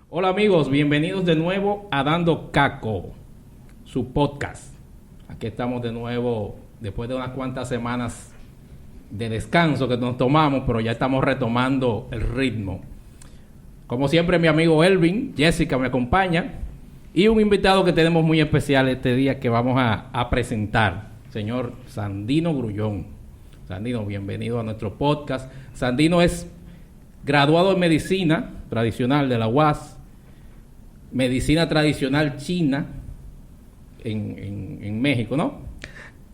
Hola amigos, bienvenidos de nuevo a Dando Caco, su podcast. Aquí estamos de nuevo después de unas cuantas semanas de descanso que nos tomamos, pero ya estamos retomando el ritmo. Como siempre, mi amigo Elvin, Jessica me acompaña y un invitado que tenemos muy especial este día que vamos a presentar, señor Sandino Grullón. Sandino, bienvenido a nuestro podcast. Sandino es graduado en medicina tradicional de la UAS, medicina tradicional china en México, ¿no?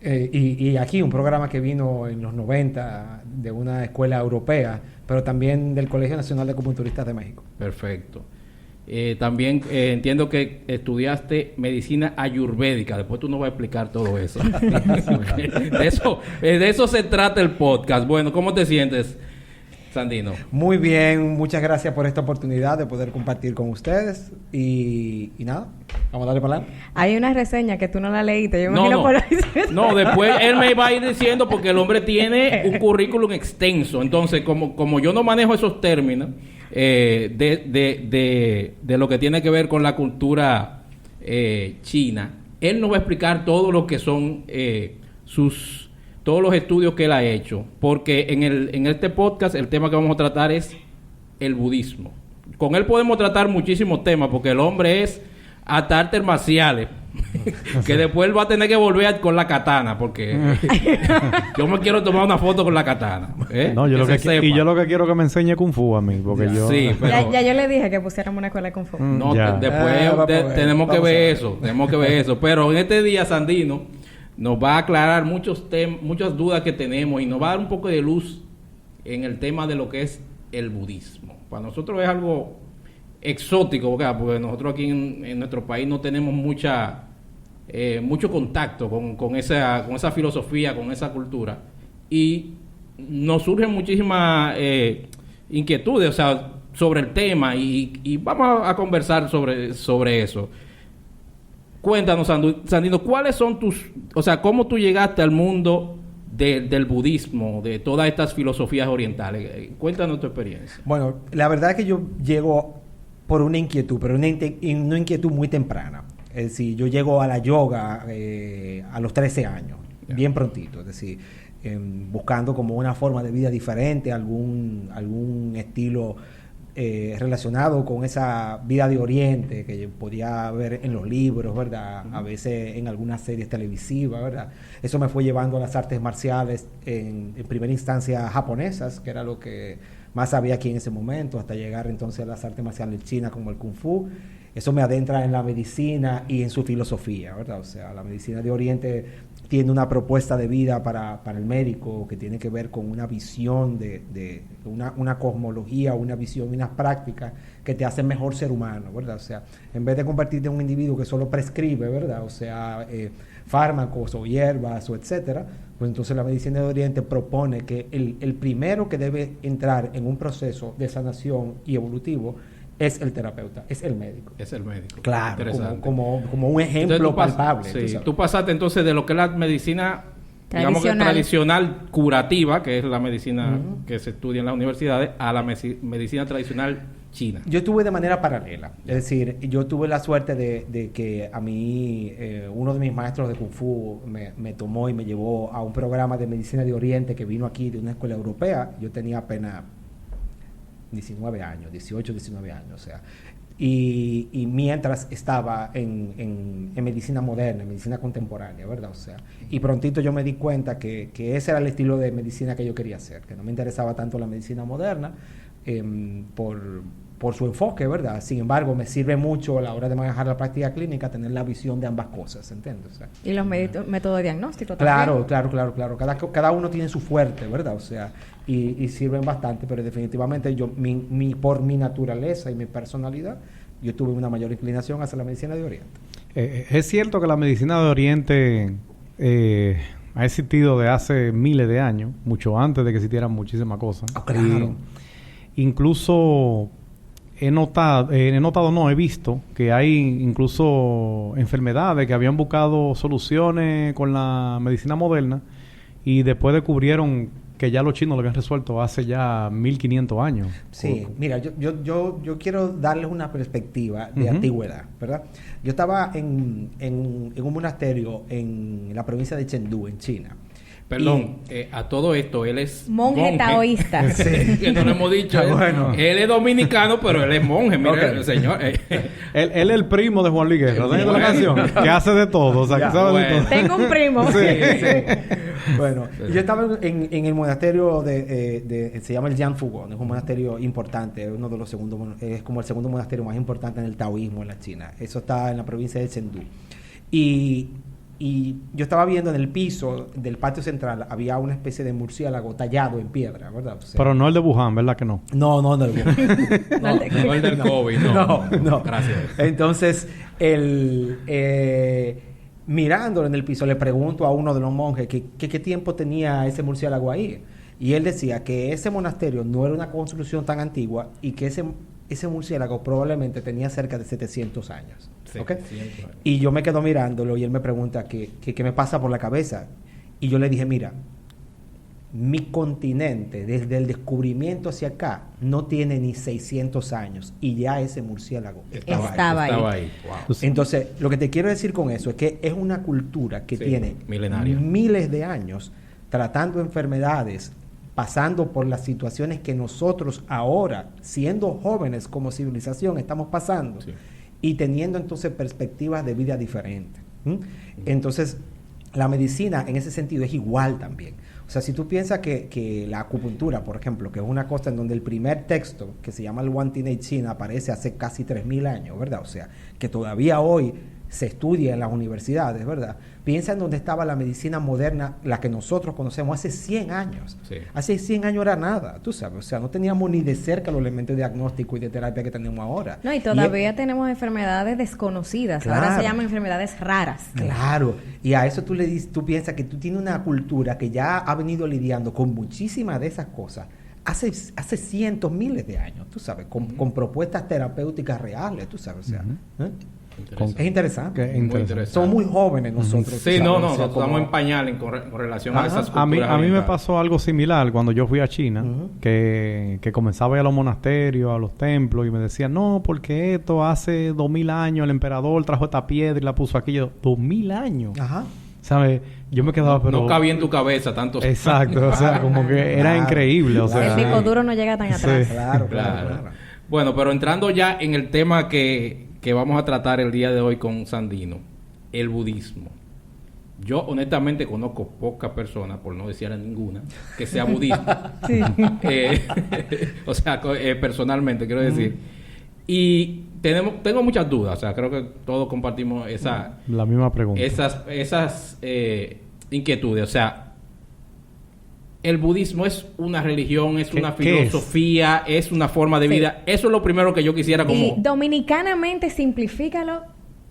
Y aquí un programa que vino en los 90 de una escuela europea, pero también del Colegio Nacional de Acupunturistas de México. Perfecto. También entiendo que estudiaste medicina ayurvédica. Después tú nos vas a explicar todo eso. De eso se trata el podcast. Bueno, ¿cómo te sientes, Sandino? Muy bien, muchas gracias por esta oportunidad de poder compartir con ustedes. Y nada, vamos a darle para adelante. Hay una reseña que tú no la leíste. Yo me imagino por ahí. No, después él me va a ir diciendo porque el hombre tiene un currículum extenso. Entonces, como yo no manejo esos términos de lo que tiene que ver con la cultura china, él nos va a explicar todo lo que son todos los estudios que él ha hecho, porque en este podcast el tema que vamos a tratar es el budismo. Con él podemos tratar muchísimos temas, porque el hombre es hasta artes marciales, que después él va a tener que volver con la katana, porque yo me quiero tomar una foto con la katana. No, yo lo que quiero que me enseñe Kung Fu a mí, porque yo... Sí, pero... ya yo le dije que pusiéramos una escuela de Kung Fu. No, después tenemos que ver eso. Pero en este día, Sandino nos va a aclarar muchas dudas que tenemos y nos va a dar un poco de luz en el tema de lo que es el budismo. Para nosotros es algo exótico, porque nosotros aquí en nuestro país no tenemos mucho contacto con esa filosofía, con esa cultura, y nos surgen muchísimas inquietudes, sobre el tema, y vamos a conversar sobre eso. Cuéntanos, Sandino, ¿cuáles son cómo tú llegaste al mundo del budismo, de todas estas filosofías orientales? Cuéntanos tu experiencia. Bueno, la verdad es que yo llego por una inquietud, pero una inquietud muy temprana. Es decir, yo llego a la yoga a los 13 años, bien prontito, es decir, buscando como una forma de vida diferente, algún estilo relacionado con esa vida de Oriente que yo podía ver en los libros, ¿verdad? A veces en algunas series televisivas, ¿verdad? Eso me fue llevando a las artes marciales en primera instancia japonesas, que era lo que más había aquí en ese momento, hasta llegar entonces a las artes marciales chinas como el Kung Fu. Eso me adentra en la medicina y en su filosofía, ¿verdad? O sea, la medicina de Oriente tiene una propuesta de vida para el médico que tiene que ver con una visión de una cosmología, una visión y unas prácticas que te hacen mejor ser humano, ¿verdad? O sea, en vez de convertirte en un individuo que solo prescribe, ¿verdad? O sea, fármacos o hierbas o etcétera, pues entonces la medicina de Oriente propone que el primero que debe entrar en un proceso de sanación y evolutivo es el terapeuta, es el médico. Es el médico. Claro, como un ejemplo palpable. Sí, tú pasaste entonces de lo que es la medicina, digamos que tradicional curativa, que es la medicina que se estudia en las universidades, a la medicina tradicional china. Yo estuve de manera paralela. Es decir, yo tuve la suerte de que a mí uno de mis maestros de Kung Fu me tomó y me llevó a un programa de medicina de Oriente que vino aquí de una escuela europea. Yo tenía apenas 19 años, 18, 19 años, o sea, y mientras estaba en medicina moderna, en medicina contemporánea, ¿verdad? O sea, y prontito yo me di cuenta que ese era el estilo de medicina que yo quería hacer, que no me interesaba tanto la medicina moderna por su enfoque, ¿verdad? Sin embargo, me sirve mucho a la hora de manejar la práctica clínica tener la visión de ambas cosas, ¿entiendes? O sea, y los métodos de diagnóstico también. Claro. Cada uno tiene su fuerte, ¿verdad? O sea, y sirven bastante, pero definitivamente yo, por mi naturaleza y mi personalidad, yo tuve una mayor inclinación hacia la medicina de Oriente. Es cierto que la medicina de Oriente ha existido de hace miles de años, mucho antes de que existieran muchísimas cosas. Oh, claro. Incluso he visto que hay incluso enfermedades que habían buscado soluciones con la medicina moderna y después descubrieron que ya los chinos lo habían resuelto hace ya 1500 años. Sí, mira, yo quiero darles una perspectiva de antigüedad, ¿verdad? Yo estaba en un monasterio en la provincia de Chengdu, en China. Perdón, a todo esto, él es monje taoísta. Sí, que no lo hemos dicho. Él es dominicano, pero él es monje, mira, el señor. Él es el primo de Juan Luis Guerra, ¿sabes la canción? Que hace de todo, o sea, que sabe de todo. Tengo un primo. Sí. Bueno, yo estaba en el monasterio se llama el Jian Fugong, es un monasterio importante, uno de los segundos, es como el segundo monasterio más importante en el taoísmo en la China. Eso está en la provincia de Chengdu. Y yo estaba viendo en el piso del patio central, había una especie de murciélago tallado en piedra, ¿verdad? O sea, pero no el de Wuhan, ¿verdad que no? No el de Wuhan. No el del COVID, no. Gracias. Entonces, mirándolo en el piso, le pregunto a uno de los monjes qué tiempo tenía ese murciélago ahí. Y él decía que ese monasterio no era una construcción tan antigua y que ese murciélago probablemente tenía cerca de 700 años. ¿Okay? 700 años. Y yo me quedo mirándolo y él me pregunta qué me pasa por la cabeza. Y yo le dije, mira, mi continente, desde el descubrimiento hacia acá, no tiene ni 600 años. Y ya ese murciélago estaba ahí. Wow. Entonces, lo que te quiero decir con eso es que es una cultura que tiene miles de años tratando enfermedades, pasando por las situaciones que nosotros ahora, siendo jóvenes como civilización, estamos pasando, y teniendo entonces perspectivas de vida diferentes. Entonces, la medicina en ese sentido es igual también. O sea, si tú piensas que la acupuntura, por ejemplo, que es una cosa en donde el primer texto, que se llama el Wan Ti Nei Chin, aparece hace casi 3000 años, ¿verdad? O sea, que todavía hoy se estudia en las universidades, ¿verdad? Piensa en donde estaba la medicina moderna, la que nosotros conocemos hace 100 años. Sí. Hace 100 años era nada, tú sabes. O sea, no teníamos ni de cerca los elementos diagnósticos y de terapia que tenemos ahora. No, y todavía tenemos enfermedades desconocidas. Claro. Ahora se llaman enfermedades raras. Claro. Y a eso tú piensas que tú tienes una cultura que ya ha venido lidiando con muchísimas de esas cosas hace cientos, miles de años, tú sabes, con propuestas terapéuticas reales, tú sabes. O sea, es interesante. Somos muy jóvenes nosotros. Sí, estamos en pañales con relación a esas culturas. A mí me pasó algo similar cuando yo fui a China, que comenzaba a ir a los monasterios, a los templos, y me decían, no, porque esto hace 2000 años el emperador trajo esta piedra y la puso aquí. Yo, 2000 años. Ajá. ¿Sabes? Yo me quedaba, pero... No cabía en tu cabeza tantos... Exacto, o sea, como que era increíble, o sea... El disco duro no llega tan atrás. Claro. Bueno, pero entrando ya en el tema que vamos a tratar el día de hoy con Sandino, el budismo. Yo honestamente conozco pocas personas, por no decir a ninguna, que sea budista. Sí. O sea, personalmente quiero decir. Y tengo muchas dudas, o sea, creo que todos compartimos la misma pregunta. Esas inquietudes, o sea, el budismo es una religión, es una filosofía, es una forma de vida. Eso es lo primero que yo quisiera como... Y dominicanamente simplifícalo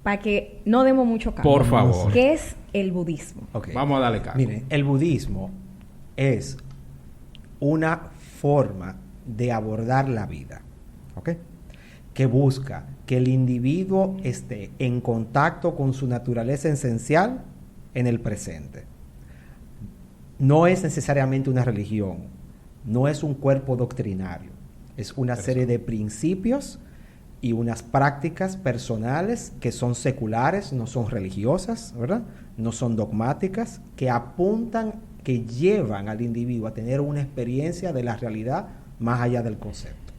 para que no demos mucho campo. Por favor. ¿Qué es el budismo? Okay. Vamos a darle caso. Miren, el budismo es una forma de abordar la vida, ¿ok? Que busca que el individuo esté en contacto con su naturaleza esencial en el presente. No es necesariamente una religión, no es un cuerpo doctrinario, es una serie de principios y unas prácticas personales que son seculares, no son religiosas, ¿verdad? No son dogmáticas, que apuntan, que llevan al individuo a tener una experiencia de la realidad más allá del concepto.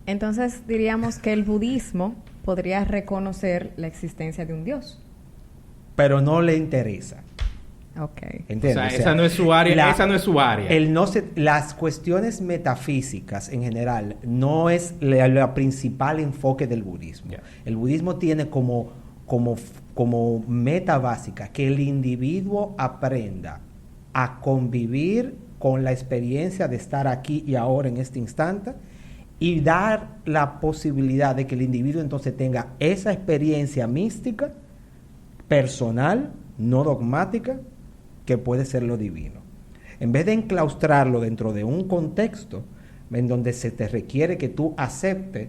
Entonces diríamos que el budismo podría reconocer la existencia de un Dios. Pero no le interesa. Okay. ¿Entiendes? O sea, esa no es su área. Las cuestiones metafísicas en general no es la principal enfoque del budismo. Yeah. El budismo tiene como meta básica que el individuo aprenda a convivir con la experiencia de estar aquí y ahora en este instante y dar la posibilidad de que el individuo entonces tenga esa experiencia mística, personal, no dogmática, que puede ser lo divino. En vez de enclaustrarlo dentro de un contexto en donde se te requiere que tú aceptes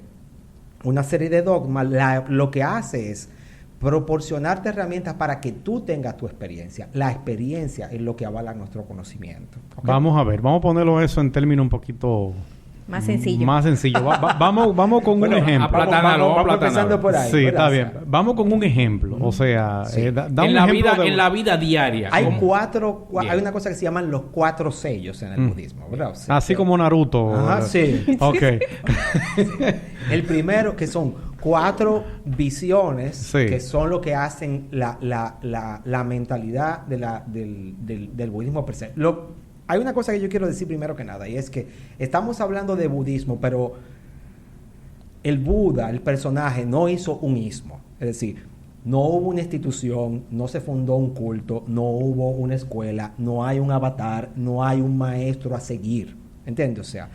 una serie de dogmas, lo que hace es proporcionarte herramientas para que tú tengas tu experiencia. La experiencia es lo que avala nuestro conocimiento. ¿Okay? Vamos a ver, vamos a ponerlo eso en términos un poquito más sencillo. Más sencillo. Vamos con un ejemplo. Vamos empezando por ahí. Sí, está bien. Vamos con un ejemplo. O sea, da un ejemplo en la vida diaria. Hay hay una cosa que se llaman los 4 sellos en el budismo, ¿verdad? O sea, así como Naruto. Ajá, sí. Ok. El primero, que son 4 visiones, que son lo que hacen la mentalidad del budismo per se. Hay una cosa que yo quiero decir primero que nada, y es que estamos hablando de budismo, pero el Buda, el personaje, no hizo un ismo. Es decir, no hubo una institución, no se fundó un culto, no hubo una escuela, no hay un avatar, no hay un maestro a seguir. ¿Entiendes? O sea,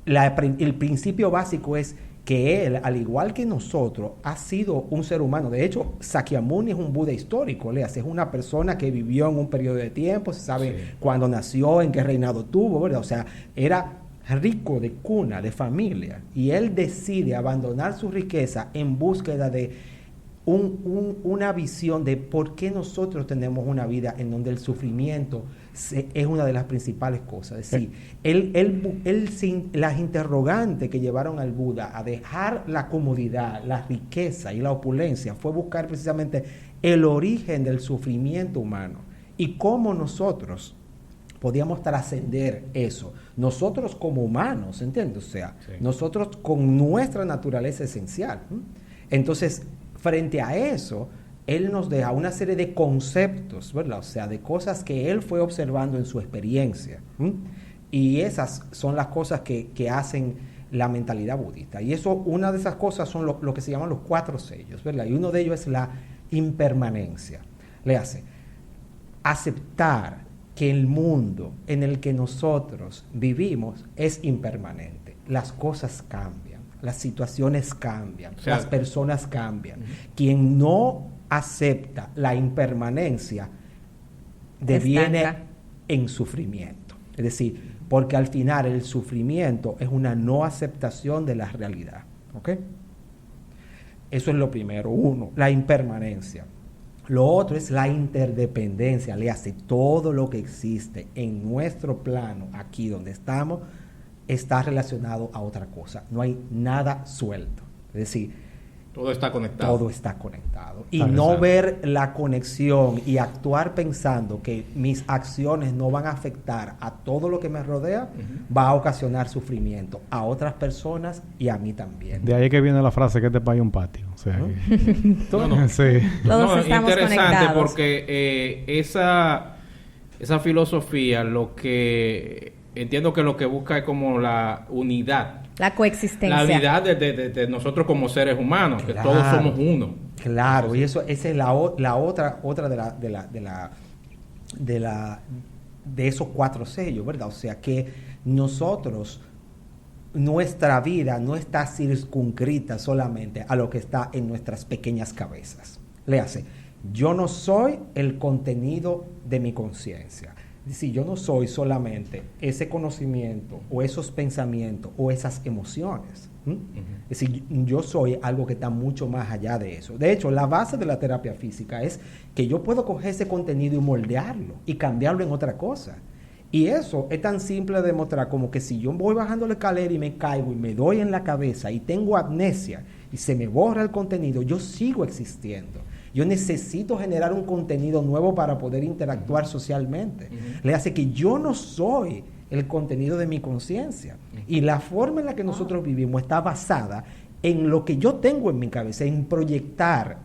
el principio básico es que él, al igual que nosotros, ha sido un ser humano. De hecho, Sakyamuni es un Buda histórico, es una persona que vivió en un periodo de tiempo, se sabe cuándo nació, en qué reinado tuvo, ¿verdad? O sea, era rico de cuna, de familia, y él decide abandonar su riqueza en búsqueda de una visión de por qué nosotros tenemos una vida en donde el sufrimiento es una de las principales cosas. Es decir, las interrogantes que llevaron al Buda a dejar la comodidad, la riqueza y la opulencia fue buscar precisamente el origen del sufrimiento humano y cómo nosotros podíamos trascender eso. Nosotros como humanos, ¿entiendes? O sea, nosotros con nuestra naturaleza esencial. Entonces, frente a eso, él nos deja una serie de conceptos, ¿verdad? O sea, de cosas que él fue observando en su experiencia. Y esas son las cosas que hacen la mentalidad budista. Y eso, una de esas cosas son lo que se llaman los 4 sellos, ¿verdad? Y uno de ellos es la impermanencia. Le hace aceptar que el mundo en el que nosotros vivimos es impermanente. Las cosas cambian, las situaciones cambian, o sea, las personas cambian. Quien no acepta la impermanencia deviene en sufrimiento. Es decir, porque al final el sufrimiento es una no aceptación de la realidad. ¿Ok? Eso es lo primero. 1, la impermanencia. Lo otro es la interdependencia. Le hace todo lo que existe en nuestro plano, aquí donde estamos, está relacionado a otra cosa. No hay nada suelto. Es decir, todo está conectado. Todo está conectado. Y no ver la conexión y actuar pensando que mis acciones no van a afectar a todo lo que me rodea, va a ocasionar sufrimiento a otras personas y a mí también. De ahí que viene la frase que este país es un patio. O sea, Todos estamos interesante conectados. Porque esa filosofía, lo que entiendo que lo que busca es como la unidad. La coexistencia. La unidad de nosotros como seres humanos, que todos somos uno. Claro, y esa es la otra de esos 4 sellos, ¿verdad? O sea que nosotros, nuestra vida no está circunscrita solamente a lo que está en nuestras pequeñas cabezas. Léase, yo no soy el contenido de mi conciencia. Es decir, yo no soy solamente ese conocimiento o esos pensamientos o esas emociones. Es decir, yo soy algo que está mucho más allá de eso. De hecho, la base de la terapia física es que yo puedo coger ese contenido y moldearlo y cambiarlo en otra cosa. Y eso es tan simple de demostrar como que si yo voy bajando la escalera y me caigo y me doy en la cabeza y tengo amnesia y se me borra el contenido, yo sigo existiendo. Yo necesito generar un contenido nuevo para poder interactuar socialmente. Le hace que yo no soy el contenido de mi conciencia. Y la forma en la que nosotros vivimos está basada en lo que yo tengo en mi cabeza, en proyectar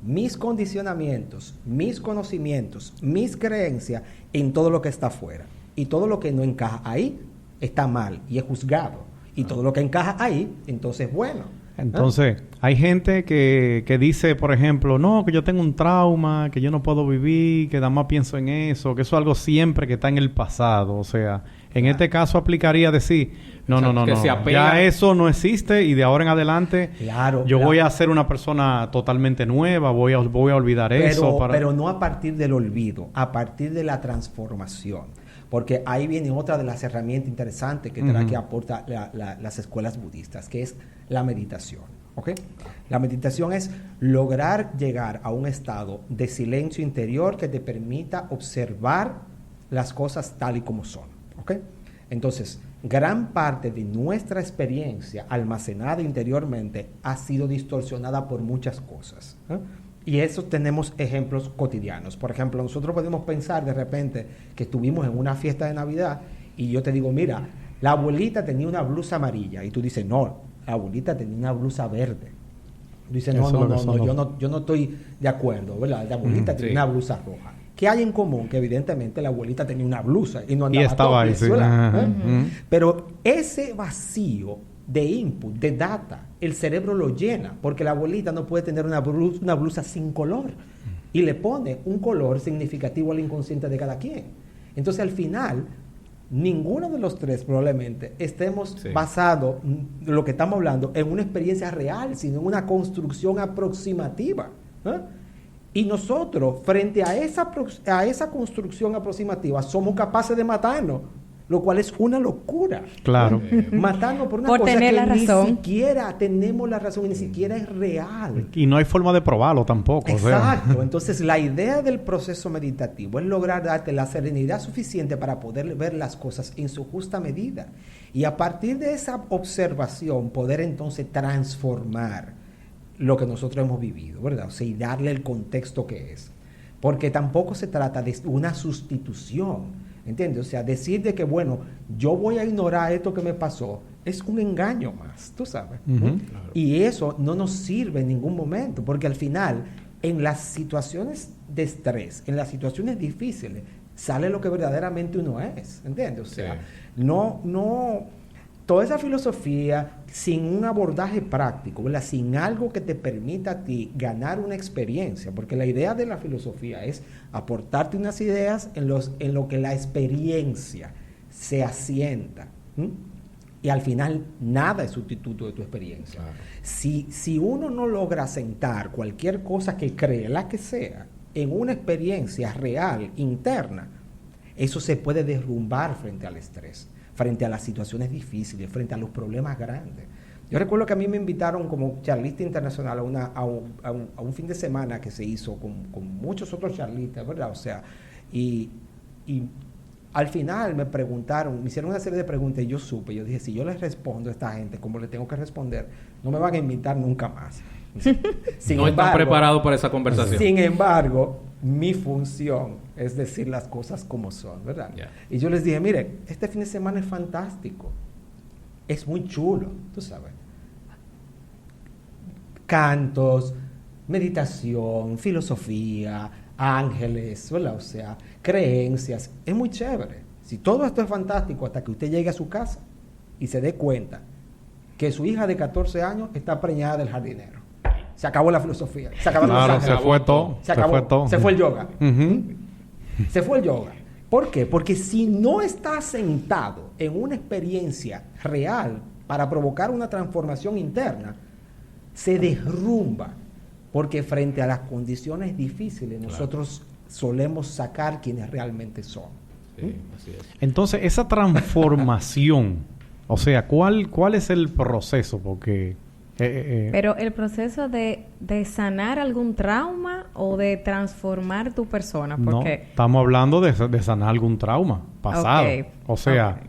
mis condicionamientos, mis conocimientos, mis creencias en todo lo que está afuera. Y todo lo que no encaja ahí está mal y es juzgado. Y todo lo que encaja ahí, entonces es bueno. Entonces, hay gente que dice, por ejemplo, no, que yo tengo un trauma, que yo no puedo vivir, que nada más pienso en eso, que eso es algo siempre que está en el pasado. O sea, en este caso aplicaría decir, no, ya eso no existe y de ahora en adelante voy a ser una persona totalmente nueva, voy a olvidar eso. Pero no a partir del olvido, a partir de la transformación. Porque ahí viene otra de las herramientas interesantes que aporta las escuelas budistas, que es la meditación. ¿Ok? La meditación es lograr llegar a un estado de silencio interior que te permita observar las cosas tal y como son. ¿Ok? Entonces, gran parte de nuestra experiencia almacenada interiormente ha sido distorsionada por muchas cosas. Y eso tenemos ejemplos cotidianos. Por ejemplo, nosotros podemos pensar de repente que estuvimos en una fiesta de Navidad y yo te digo, mira, la abuelita tenía una blusa amarilla. Y tú dices, no, la abuelita tenía una blusa verde. Tú dices, yo no estoy de acuerdo, ¿verdad? La abuelita tenía una blusa roja. ¿Qué hay en común? Que evidentemente la abuelita tenía una blusa y no andaba estaba ahí, sí. Pero ese vacío de input, de data, el cerebro lo llena, porque la abuelita no puede tener una blusa sin color y le pone un color significativo al inconsciente de cada quien. Entonces, al final, ninguno de los tres probablemente estemos basados, lo que estamos hablando, en una experiencia real, sino en una construcción aproximativa. Y nosotros, frente a esa construcción aproximativa, somos capaces de matarnos, lo cual es una locura. Claro. Matarnos por una por cosa tener que la razón. ni siquiera tenemos la razón y ni siquiera es real. Y no hay forma de probarlo tampoco. Exacto. O sea. Entonces, la idea del proceso meditativo es lograr darte la serenidad suficiente para poder ver las cosas en su justa medida. Y a partir de esa observación, poder entonces transformar lo que nosotros hemos vivido, ¿verdad? O sea, y darle el contexto que es. Porque tampoco se trata de una sustitución, ¿entiendes? O sea, decir de que, bueno, yo voy a ignorar esto que me pasó, es un engaño más, tú sabes. Claro. Y eso no nos sirve en ningún momento, porque al final, en las situaciones de estrés, en las situaciones difíciles, sale lo que verdaderamente uno es, ¿entiendes? O sea, toda esa filosofía sin un abordaje práctico, ¿verdad? Sin algo que te permita a ti ganar una experiencia, porque la idea de la filosofía es aportarte unas ideas en lo que la experiencia se asienta. Y al final nada es sustituto de tu experiencia. Claro. Si uno no logra sentar cualquier cosa que cree, la que sea, en una experiencia real, interna, eso se puede derrumbar frente al estrés, frente a las situaciones difíciles, frente a los problemas grandes. Yo recuerdo que a mí me invitaron como charlista internacional a un fin de semana que se hizo con muchos otros charlistas, ¿verdad? O sea, y al final me hicieron una serie de preguntas y yo dije, si yo les respondo a esta gente como le tengo que responder, no me van a invitar nunca más. No están preparados para esa conversación. Sin embargo, mi función es decir las cosas como son, ¿verdad? Yeah. Y yo les dije, mire, este fin de semana es fantástico, es muy chulo, tú sabes. Cantos, meditación, filosofía, ángeles, ¿verdad? O sea, creencias, es muy chévere. Si todo esto es fantástico hasta que usted llegue a su casa y se dé cuenta que su hija de 14 años está preñada del jardinero. Se acabó la filosofía. Se acabaron los ángeles. Se fue todo. Se fue el yoga. Se fue el yoga. ¿Por qué? Porque si no está sentado en una experiencia real para provocar una transformación interna, se derrumba. Porque frente a las condiciones difíciles, nosotros solemos sacar quienes realmente son. Sí, así es. Entonces, esa transformación, o sea, ¿cuál es el proceso? Porque... Pero el proceso de sanar algún trauma o de transformar tu persona, porque... No, estamos hablando de sanar algún trauma pasado. Okay. O sea,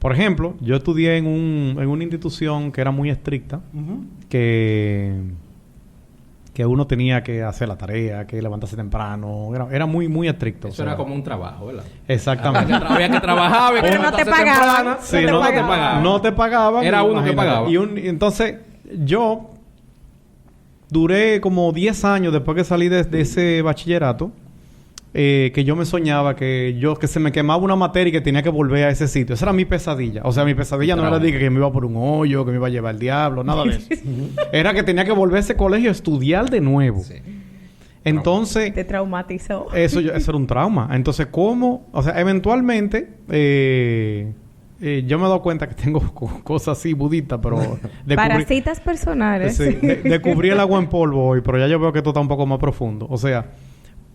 por ejemplo, yo estudié en una institución que era muy estricta, que uno tenía que hacer la tarea, que levantarse temprano, era muy muy estricto. Eso era como un trabajo, ¿verdad? Exactamente. Había que trabajar, pero no te pagaban. Sí, no te pagaban. Era uno que pagaba. Y entonces, yo duré como 10 años después que salí de ese bachillerato, que yo me soñaba que se me quemaba una materia y que tenía que volver a ese sitio. Esa era mi pesadilla. O sea, mi pesadilla no era de que me iba por un hoyo, que me iba a llevar el diablo, nada de eso. Era que tenía que volver a ese colegio a estudiar de nuevo. Sí. Entonces... Te traumatizó. Eso era un trauma. Entonces, ¿cómo? O sea, eventualmente... yo me he dado cuenta que tengo cosas así budistas, pero... Parasitas personales. Sí, descubrí el agua en polvo hoy, pero ya yo veo que esto está un poco más profundo. O sea...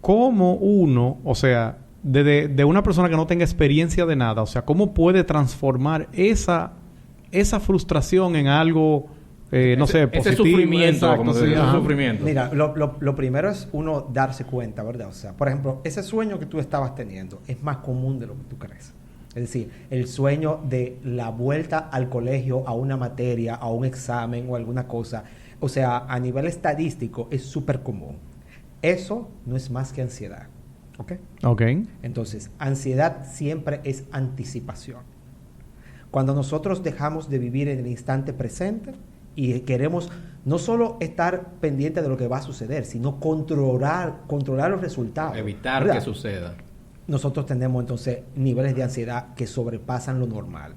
¿Cómo uno, o sea, de una persona que no tenga experiencia de nada, o sea, cómo puede transformar esa frustración en algo no sé, positivo. Ese sufrimiento, exacto, como se sí, dice, ajá. sufrimiento. Mira, lo primero es uno darse cuenta, ¿verdad? O sea, por ejemplo, ese sueño que tú estabas teniendo es más común de lo que tú crees. Es decir, el sueño de la vuelta al colegio, a una materia, a un examen o alguna cosa, o sea, a nivel estadístico es súper común. Eso no es más que ansiedad. ¿Ok? Ok. Entonces, ansiedad siempre es anticipación. Cuando nosotros dejamos de vivir en el instante presente y queremos no solo estar pendiente de lo que va a suceder, sino controlar los resultados. Evitar ¿verdad? que suceda. Nosotros tenemos entonces niveles de ansiedad que sobrepasan lo normal.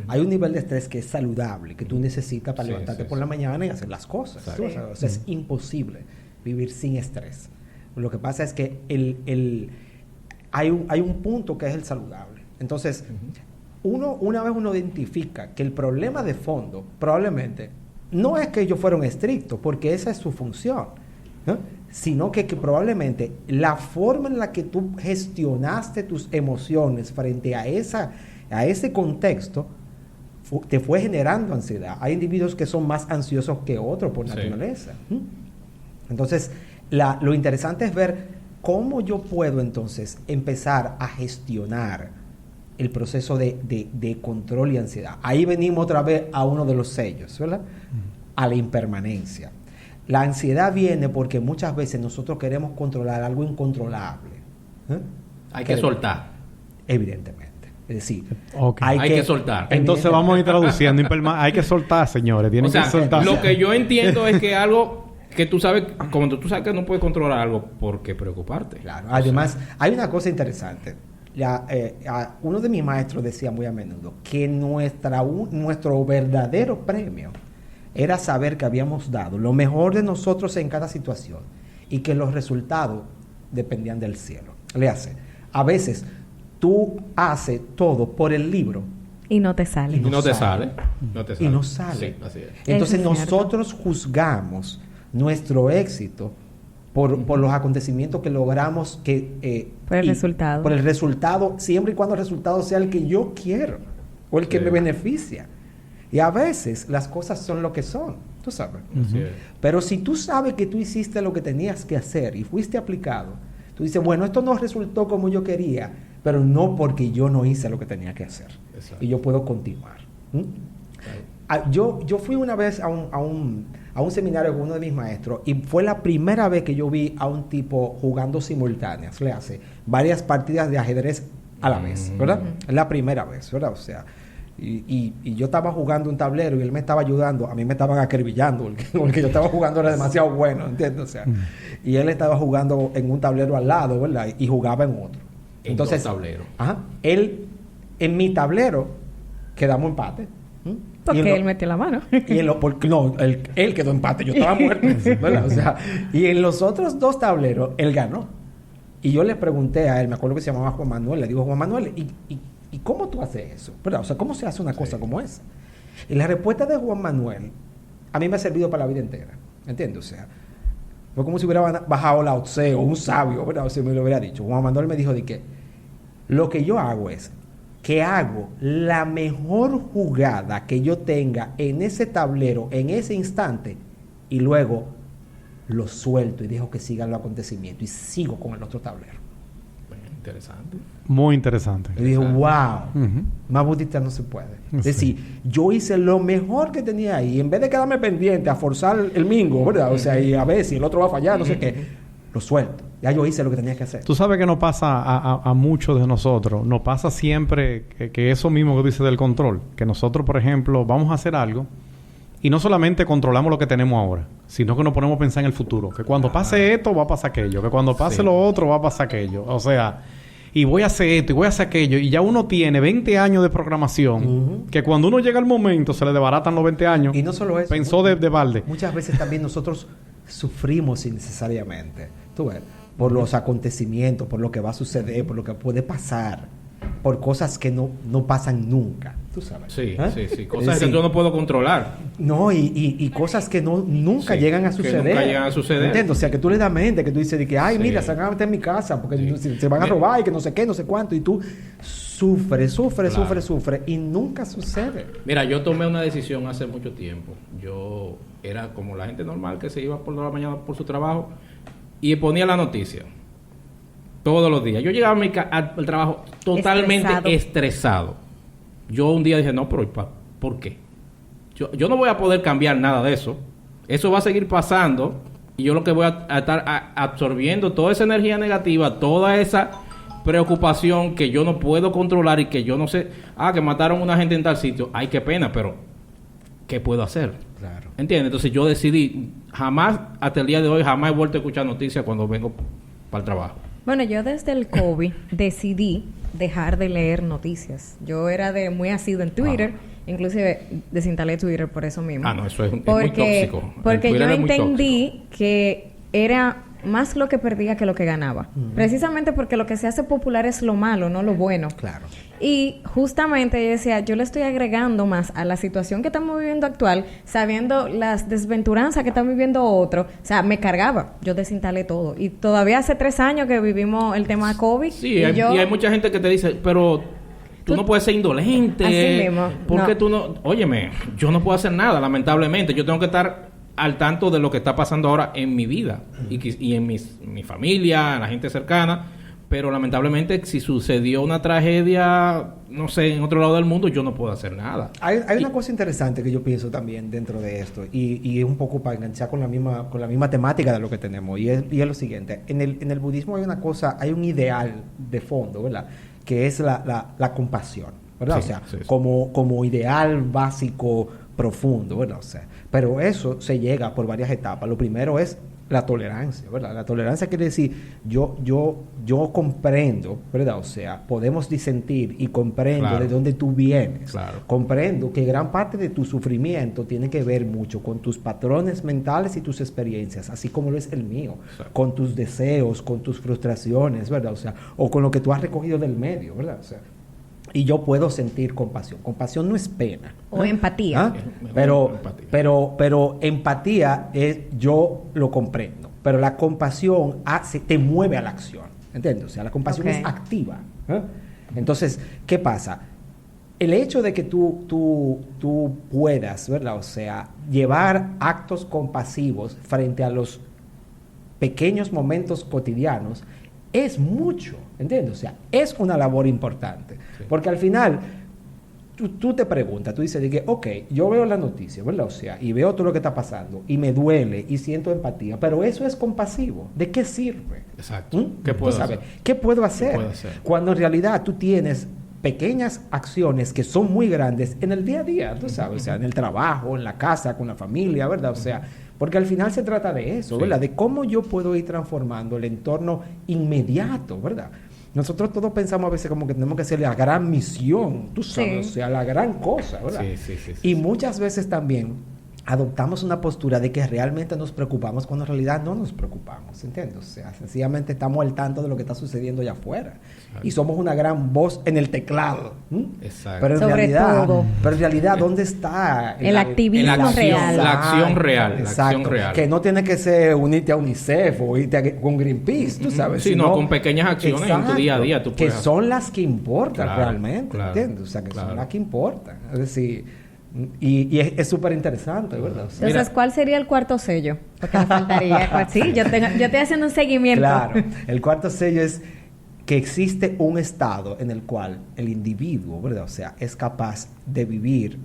Hay un nivel de estrés que es saludable, que tú necesitas para levantarte por la mañana y hacer las cosas. Exacto. O sea, es imposible vivir sin estrés. Lo que pasa es que hay un punto que es el saludable. Entonces, una vez uno identifica que el problema de fondo probablemente no es que ellos fueron estrictos, porque esa es su función, ¿no? Sino que probablemente la forma en la que tú gestionaste tus emociones frente a ese contexto te fue generando ansiedad. Hay individuos que son más ansiosos que otros por naturaleza. Entonces, lo interesante es ver cómo yo puedo entonces empezar a gestionar el proceso de control y ansiedad. Ahí venimos otra vez a uno de los sellos, ¿verdad? A la impermanencia. La ansiedad viene porque muchas veces nosotros queremos controlar algo incontrolable. Hay que soltar. Evidentemente. Es decir, hay que soltar. Entonces vamos a ir traduciendo. Hay que soltar, señores. Tienen que soltar. Lo que yo entiendo es que algo que tú sabes, cuando tú sabes que no puedes controlar algo, ¿por qué preocuparte? Claro. Además, hay una cosa interesante. Uno de mis maestros decía muy a menudo que nuestro verdadero premio era saber que habíamos dado lo mejor de nosotros en cada situación y que los resultados dependían del cielo. Le hace. A veces tú haces todo por el libro y no te sale. Y no te sale. Y no sale. Sí, así es. Entonces Eso es nosotros juzgamos nuestro éxito por los acontecimientos que logramos por el resultado. Por el resultado, siempre y cuando el resultado sea el que yo quiero o el que me beneficia. Y a veces las cosas son lo que son, tú sabes. Pero si tú sabes que tú hiciste lo que tenías que hacer y fuiste aplicado, tú dices, bueno, esto no resultó como yo quería, pero no porque yo no hice lo que tenía que hacer. Exacto. Y yo puedo continuar. Yo fui una vez a un seminario con uno de mis maestros y fue la primera vez que yo vi a un tipo jugando simultáneas, le hace varias partidas de ajedrez a la vez, ¿verdad? Es la primera vez, ¿verdad? O sea, y yo estaba jugando un tablero y él me estaba ayudando, a mí me estaban acribillando porque yo estaba jugando era demasiado bueno, ¿entiendes? O sea, y él estaba jugando en un tablero al lado, ¿verdad? Y jugaba en otro. Entonces, tablero. Él, en mi tablero, quedamos empate. Porque él metió la mano. Él quedó empate, yo estaba muerto, ¿verdad? O sea, y en los otros dos tableros, él ganó. Y yo le pregunté a él, me acuerdo que se llamaba Juan Manuel, le digo, Juan Manuel, ¿y cómo tú haces eso? ¿Verdad? O sea, ¿cómo se hace una cosa como esa? Y la respuesta de Juan Manuel, a mí me ha servido para la vida entera, ¿entiendes? O sea, fue como si hubiera bajado Lao Tse o un sabio, ¿verdad? O sea, me lo hubiera dicho. Juan Manuel me dijo de que lo que yo hago es que hago la mejor jugada que yo tenga en ese tablero, en ese instante, y luego lo suelto y dejo que sigan los acontecimientos y sigo con el otro tablero. Interesante. Muy interesante. Y dije, wow, más budista no se puede. Es decir, yo hice lo mejor que tenía ahí, en vez de quedarme pendiente a forzar el mingo, ¿verdad? O sea, y a ver si el otro va a fallar, no sé qué, lo suelto. Ya yo hice lo que tenía que hacer. Tú sabes que nos pasa a muchos de nosotros. Nos pasa siempre que eso mismo que dices del control. Que nosotros, por ejemplo, vamos a hacer algo y no solamente controlamos lo que tenemos ahora, sino que nos ponemos a pensar en el futuro. Que cuando pase esto, va a pasar aquello. Que cuando pase lo otro, va a pasar aquello. O sea, y voy a hacer esto y voy a hacer aquello. Y ya uno tiene 20 años de programación. Que cuando uno llega al momento, se le desbaratan los 20 años. Y no solo eso. Pensó de balde. Muchas veces también nosotros sufrimos innecesariamente. Tú ves, por los acontecimientos, por lo que va a suceder, por lo que puede pasar, por cosas que no pasan nunca, tú sabes. Sí. Cosas que yo no puedo controlar. No, y cosas que nunca llegan a suceder. Que nunca llegan a suceder. ¿Entiendes? O sea, que tú le das mente, que tú dices de que, ay, mira, se van a meter en mi casa porque se van a robar y que no sé qué, no sé cuánto, y tú sufre y nunca sucede. Mira, yo tomé una decisión hace mucho tiempo. Yo era como la gente normal que se iba por la mañana por su trabajo y ponía la noticia todos los días. Yo llegaba al trabajo totalmente estresado. Yo un día dije, no, pero ¿por qué? Yo no voy a poder cambiar nada de eso. Eso va a seguir pasando y yo lo que voy a estar absorbiendo toda esa energía negativa, toda esa preocupación que yo no puedo controlar y que yo no sé, que mataron a una gente en tal sitio, ay, qué pena, pero ¿qué puedo hacer? Claro. ¿Entiendes? Entonces yo decidí, hasta el día de hoy, jamás he vuelto a escuchar noticias cuando vengo para el trabajo. Bueno, yo desde el COVID decidí dejar de leer noticias. Yo era muy asiduo en Twitter, inclusive desinstalé Twitter por eso mismo. No, eso es muy tóxico. Porque yo entendí que era más lo que perdía que lo que ganaba. Precisamente porque lo que se hace popular es lo malo, no lo bueno. Claro. Y justamente yo decía, yo le estoy agregando más a la situación que estamos viviendo actual, sabiendo las desventuranzas que están viviendo otros. O sea, me cargaba. Yo desinstalé todo. Y todavía hace 3 años que vivimos el tema COVID. Sí, y hay mucha gente que te dice, pero tú no puedes ser indolente. Así mismo. Porque tú no... Óyeme, yo no puedo hacer nada, lamentablemente. Yo tengo que estar al tanto de lo que está pasando ahora en mi vida y en mi familia, en la gente cercana, pero lamentablemente si sucedió una tragedia, no sé, en otro lado del mundo, yo no puedo hacer nada. Hay una cosa interesante que yo pienso también dentro de esto y es un poco para enganchar con la misma temática de lo que tenemos y es lo siguiente. En el budismo hay un ideal de fondo, ¿verdad? Que es la compasión, ¿verdad? Sí, o sea, como ideal básico profundo, ¿verdad? O sea, pero eso se llega por varias etapas. Lo primero es la tolerancia, ¿verdad? La tolerancia quiere decir, yo comprendo, ¿verdad? O sea, podemos disentir y comprendo de dónde tú vienes. Claro. Comprendo que gran parte de tu sufrimiento tiene que ver mucho con tus patrones mentales y tus experiencias, así como lo es el mío, con tus deseos, con tus frustraciones, ¿verdad? O sea, o con lo que tú has recogido del medio, ¿verdad? O sea, y yo puedo sentir compasión. Compasión no es pena. O empatía. Pero empatía es yo lo comprendo. Pero la compasión te mueve a la acción. ¿Entiendes? O sea, la compasión es activa. Entonces, ¿qué pasa? El hecho de que tú puedas, ¿verdad? O sea, llevar actos compasivos frente a los pequeños momentos cotidianos es mucho, ¿entiendes? O sea, es una labor importante. Sí. Porque al final, tú te preguntas, tú dices, yo veo la noticia, ¿verdad? O sea, y veo todo lo que está pasando, y me duele, y siento empatía, pero eso es compasivo. ¿De qué sirve? Exacto. ¿Qué puedo hacer? ¿Qué puedo hacer? Cuando en realidad tú tienes pequeñas acciones que son muy grandes en el día a día, tú sabes, o sea, en el trabajo, en la casa, con la familia, ¿verdad? O sea, porque al final se trata de eso, ¿verdad? De cómo yo puedo ir transformando el entorno inmediato, ¿verdad? Nosotros todos pensamos a veces como que tenemos que hacer la gran misión, tú sabes, o sea, la gran cosa, ¿verdad? Sí. Y muchas veces también adoptamos una postura de que realmente nos preocupamos cuando en realidad no nos preocupamos, ¿entiendes? O sea, sencillamente estamos al tanto de lo que está sucediendo allá afuera. Exacto. Y somos una gran voz en el teclado. Exacto. Pero en realidad, ¿dónde está el activismo real? La acción real. Exacto. La acción real. Que no tiene que ser unirte a UNICEF o irte con Greenpeace, tú sabes. Sí, sino con pequeñas acciones en tu día a día. Tú que son las que importan realmente, claro, ¿entiendes? O sea, que son las que importan. Es decir... Y es súper interesante, ¿verdad? O sea, entonces, ¿cuál sería el cuarto sello? Porque me faltaría. Sí, yo estoy haciendo un seguimiento. Claro, el cuarto sello es que existe un estado en el cual el individuo, ¿verdad? O sea, es capaz de vivir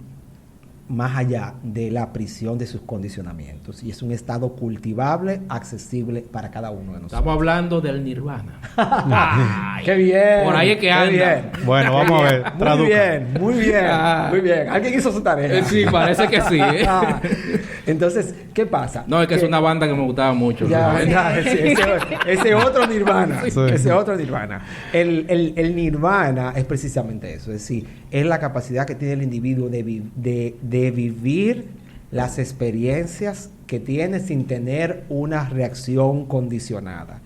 más allá de la prisión de sus condicionamientos. Y es un estado cultivable, accesible para cada uno de nosotros. Estamos hablando del nirvana. Ay, ¡qué bien! Por ahí es que anda. Bien. Bueno, vamos a ver. Muy bien. ¿Alguien hizo su tarea? Sí, parece que sí. Entonces, ¿qué pasa? No, es que es una banda que me gustaba mucho. Ese otro nirvana. Sí. Ese otro nirvana. El nirvana es precisamente eso. Es decir, es la capacidad que tiene el individuo de vivir las experiencias que tiene sin tener una reacción condicionada.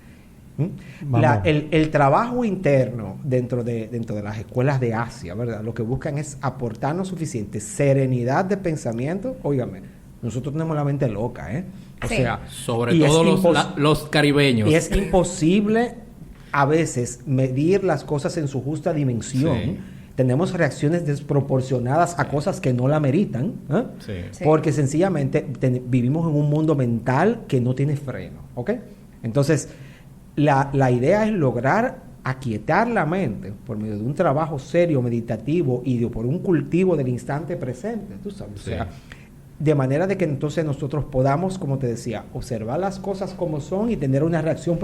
El trabajo interno dentro de las escuelas de Asia, ¿verdad? Lo que buscan es aportarnos suficiente serenidad de pensamiento. Óigame, nosotros tenemos la mente loca, ¿eh? O sea, sobre todo los caribeños. Y es imposible a veces medir las cosas en su justa dimensión, Sí. tenemos reacciones desproporcionadas a cosas que no la meritan, ¿eh? Sí. Sí. Porque sencillamente vivimos en un mundo mental que no tiene freno, ¿ok? Entonces, la idea es lograr aquietar la mente por medio de un trabajo serio, meditativo y por un cultivo del instante presente, tú sabes, Sí. o sea, de manera de que entonces nosotros podamos, como te decía, observar las cosas como son y tener una reacción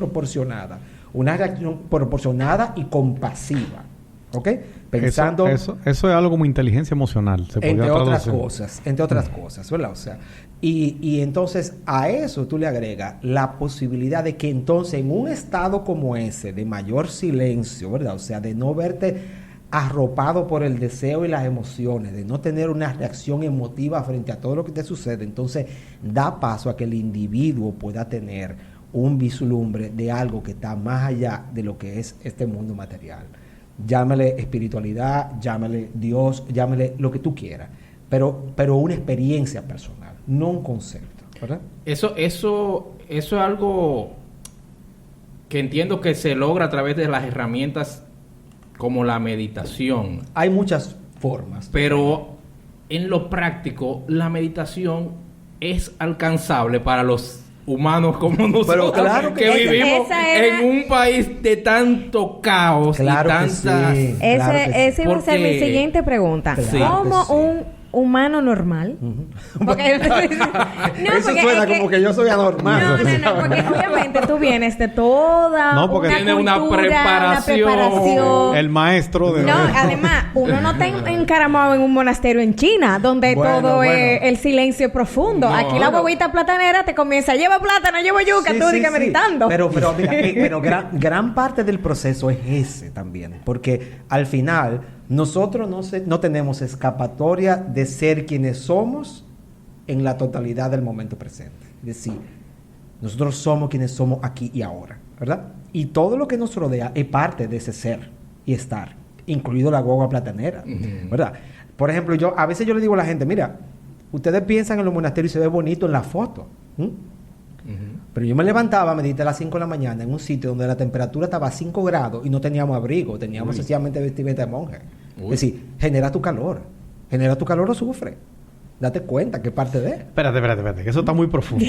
proporcionada y compasiva, ¿ok? Pensando Eso es algo como inteligencia emocional, se podría entre otras traducir. cosas, ¿verdad? O sea, y entonces a eso tú le agregas la posibilidad de que entonces en un estado como ese, de mayor silencio, ¿verdad? O sea, de no verte arropado por el deseo y las emociones, de no tener una reacción emotiva frente a todo lo que te sucede, entonces da paso a que el individuo pueda tener un vislumbre de algo que está más allá de lo que es este mundo material. Llámale espiritualidad, llámale Dios, llámale lo que tú quieras, pero una experiencia personal, no un concepto, ¿verdad? Eso es algo que entiendo que se logra a través de las herramientas como la meditación. Hay muchas formas. Pero en lo práctico, la meditación es alcanzable para los humanos como nosotros, claro que que vivimos esa era- en un país de tanto caos Claro y que tantas... sí. Claro que sí. Esa iba a ser mi Porque- siguiente pregunta. Claro que ¿Cómo sí. un humano normal? Porque, Eso suena como que yo soy anormal. No, porque obviamente tú vienes de toda No, porque tiene una cultura, preparación. una preparación. El maestro de... No, además, uno no está encaramado en un monasterio en China, donde Bueno, todo bueno. es el silencio profundo. No. Aquí la bobita platanera te comienza, lleva plátano, llevo yuca, Sí, tú sí, digas sí. meditando. Pero mira, gran parte del proceso es ese también. Porque al final, nosotros no tenemos escapatoria de ser quienes somos en la totalidad del momento presente. Es decir, nosotros somos quienes somos aquí y ahora, ¿verdad? Y todo lo que nos rodea es parte de ese ser y estar, incluido la guagua platanera, ¿verdad? Por ejemplo, a veces yo le digo a la gente, mira, ustedes piensan en los monasterios y se ve bonito en la foto, pero yo me levantaba, medité a las 5 de la mañana en un sitio donde la temperatura estaba a 5 grados y no teníamos abrigo, teníamos sencillamente vestimenta de monje. Uy. Es decir, genera tu calor o sufre. Date cuenta que parte de... Espérate, que eso está muy profundo.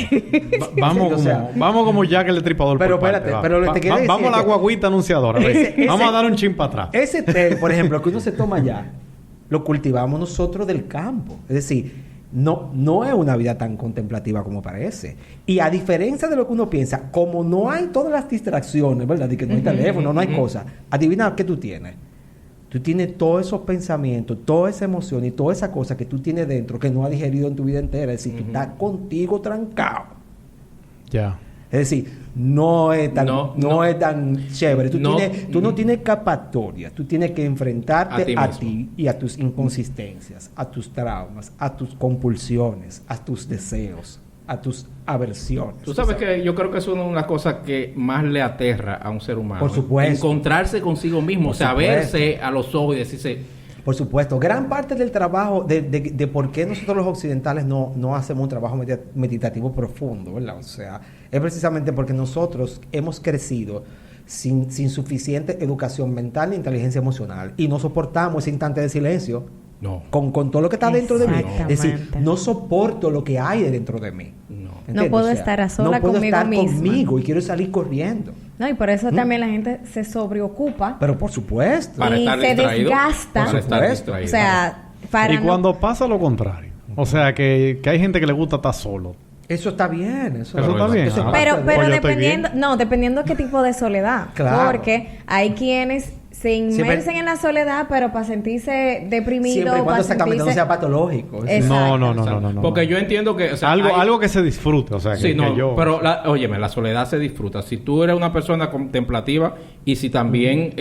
Vamos, Sí, o sea, vamos como Jack el Destripador. pero por espérate, parte, pero te quiero decir vamos a la que- guaguita anunciadora. Vamos a dar un chin para atrás. Ese té, por ejemplo, que uno se toma allá, lo cultivamos nosotros del campo. Es decir, no es una vida tan contemplativa como parece. Y a diferencia de lo que uno piensa, como no hay todas las distracciones, ¿verdad? De que no hay teléfono, no hay cosas. Adivina qué tú tienes. Tú tienes todos esos pensamientos, toda esa emoción y toda esa cosa que tú tienes dentro que no has digerido en tu vida entera. Es decir, tú estás contigo trancado. Ya. Es decir, no es tan chévere. Tú no tienes escapatoria. Tú tienes que enfrentarte A a ti ti y a tus inconsistencias, a tus traumas, a tus compulsiones, a tus deseos, a tus aversiones. Tú sabes que yo creo que eso es una de las cosas que más le aterra a un ser humano. Por supuesto. Encontrarse consigo mismo, Por o sea, supuesto. verse a los ojos y decirse... Por supuesto, gran parte del trabajo de por qué nosotros los occidentales no hacemos un trabajo meditativo profundo, ¿verdad? O sea, es precisamente porque nosotros hemos crecido sin suficiente educación mental ni inteligencia emocional y no soportamos ese instante de silencio No. con todo lo que está dentro de mí. Es decir, Exactamente. no soporto lo que hay dentro de mí. No. ¿Entiendes? puedo estar a sola no puedo conmigo estar misma. conmigo y quiero salir corriendo. No, y por eso también la gente se sobreocupa Pero por supuesto. Para y estar se distraído. desgasta. Para estar Por distraído. O sea, para Y no- cuando pasa lo contrario. O sea, que hay gente que le gusta estar solo. Eso está bien. Eso Está bien. eso es Ah. parte Pero, de- pero Pues yo estoy dependiendo, bien. no, dependiendo qué tipo de soledad. Claro. Porque hay quienes se inmersen en la soledad, pero para sentirse deprimido, siempre y para cuando exactamente no sentirse... sea patológico. Es decir, Exacto. No. Porque yo entiendo que... o sea, hay- Algo que se disfrute. O sea, Sí, que no, yo... pero óyeme, la soledad se disfruta. Si tú eres una persona contemplativa y si también,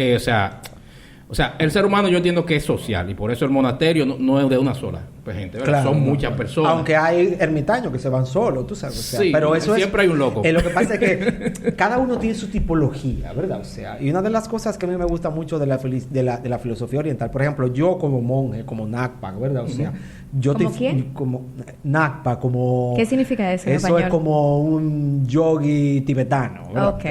o sea, el ser humano yo entiendo que es social y por eso el monasterio no es de una sola gente, ¿verdad? Claro, son no, muchas no. personas. Aunque hay ermitaños que se van solos, tú sabes. O sea, Sí, pero eso siempre hay un loco. Lo que pasa es que cada uno tiene su tipología, ¿verdad? O sea, y una de las cosas que a mí me gusta mucho de la filosofía oriental, por ejemplo, yo como monje, como Nakpa, ¿verdad? O sea, yo ¿Como quién? como Nakpa, como... ¿Qué significa eso en Eso español? es como un yogi tibetano, ¿verdad? Ok.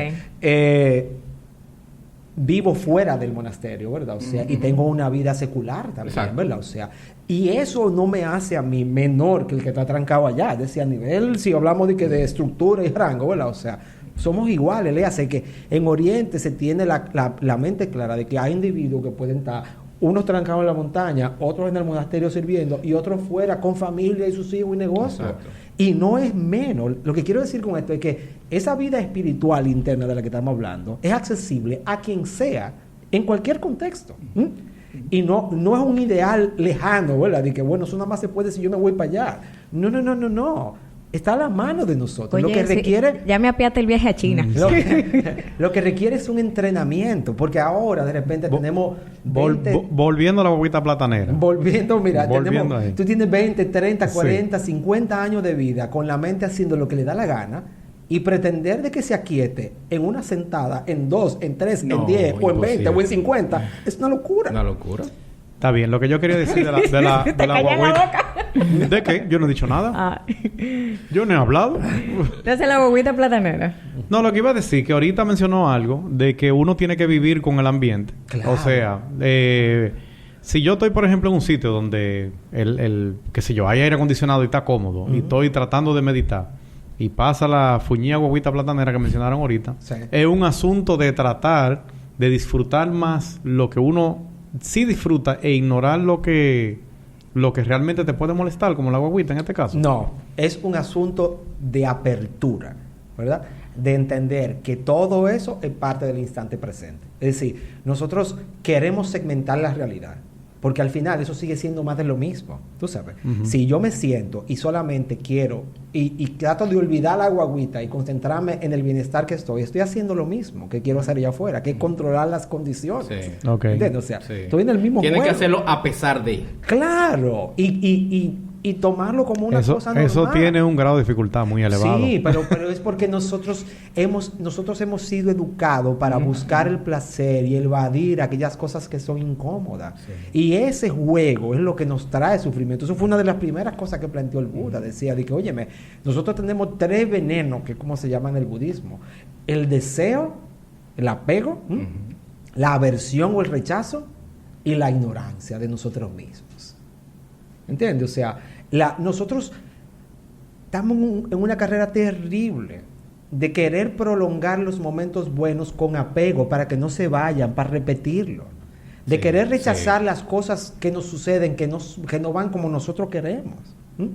vivo fuera del monasterio, ¿verdad? O sea, y tengo una vida secular también, Exacto. ¿verdad? O sea, y eso no me hace a mí menor que el que está trancado allá. Es decir, a nivel, si hablamos de estructura y rango, ¿verdad? O sea, somos iguales. Le hace que en Oriente se tiene la mente clara de que hay individuos que pueden estar, unos trancados en la montaña, otros en el monasterio sirviendo y otros fuera con familia y sus hijos y negocios. Exacto. Y no es menos. Lo que quiero decir con esto es que esa vida espiritual interna de la que estamos hablando es accesible a quien sea, en cualquier contexto. ¿Mm? Y no es un ideal lejano, ¿verdad? De que, bueno, eso nada más se puede si yo me voy para allá. No. Está a la mano de nosotros. Oye, Lo que sí, requiere... ya me apiate el viaje a China. Lo que requiere es un entrenamiento. Porque ahora, de repente, tenemos 20... Volviendo a la guaguita platanera. Volviendo ahí. tú tienes 20, 30, Sí. 40, 50 años de vida con la mente haciendo lo que le da la gana y pretender de que se aquiete en una sentada, en 2, en 3, No, en 10 o en 20 imposible. o en 50 es una locura. Una locura. Está bien, lo que yo quería decir de la Te callas la guaguita. ¿De qué? Yo no he dicho nada. Ah. Yo no he hablado. Entonces la guaguita platanera. No, lo que iba a decir, que ahorita mencionó algo de que uno tiene que vivir con el ambiente. Claro. O sea, si yo estoy, por ejemplo, en un sitio donde qué sé yo, hay aire acondicionado y está cómodo, y estoy tratando de meditar, y pasa la fuñía guaguita platanera que mencionaron ahorita, Sí. es un asunto de tratar de disfrutar más lo que uno sí disfruta e ignorar lo que realmente te puede molestar, como la guaguita en este caso. No, es un asunto de apertura, ¿verdad? De entender que todo eso es parte del instante presente. Es decir, nosotros queremos segmentar la realidad, porque al final eso sigue siendo más de lo mismo, tú sabes. Ujú. Si yo me siento y solamente quiero y trato de olvidar la guaguita y concentrarme en el bienestar que estoy haciendo lo mismo que quiero hacer allá afuera, que es controlar las condiciones. Sí. Ok. ¿Entiendes? O sea, Sí. estoy en el mismo Tiene que juego. hacerlo a pesar de. Claro, y tomarlo como una cosa normal. Eso tiene un grado de dificultad muy elevado. Sí, pero es porque nosotros hemos sido educados para buscar el placer y evadir aquellas cosas que son incómodas. Sí. Y ese juego es lo que nos trae sufrimiento. Eso fue una de las primeras cosas que planteó el Buda. Decía, de que, óyeme, nosotros tenemos 3 venenos, que es como se llama en el budismo. El deseo, el apego, la aversión o el rechazo y la ignorancia de nosotros mismos. ¿Entiendes? O sea, nosotros estamos en una carrera terrible de querer prolongar los momentos buenos con apego para que no se vayan, para repetirlo. De Sí, querer rechazar sí. las cosas que nos suceden, que no van como nosotros queremos. ¿Mm?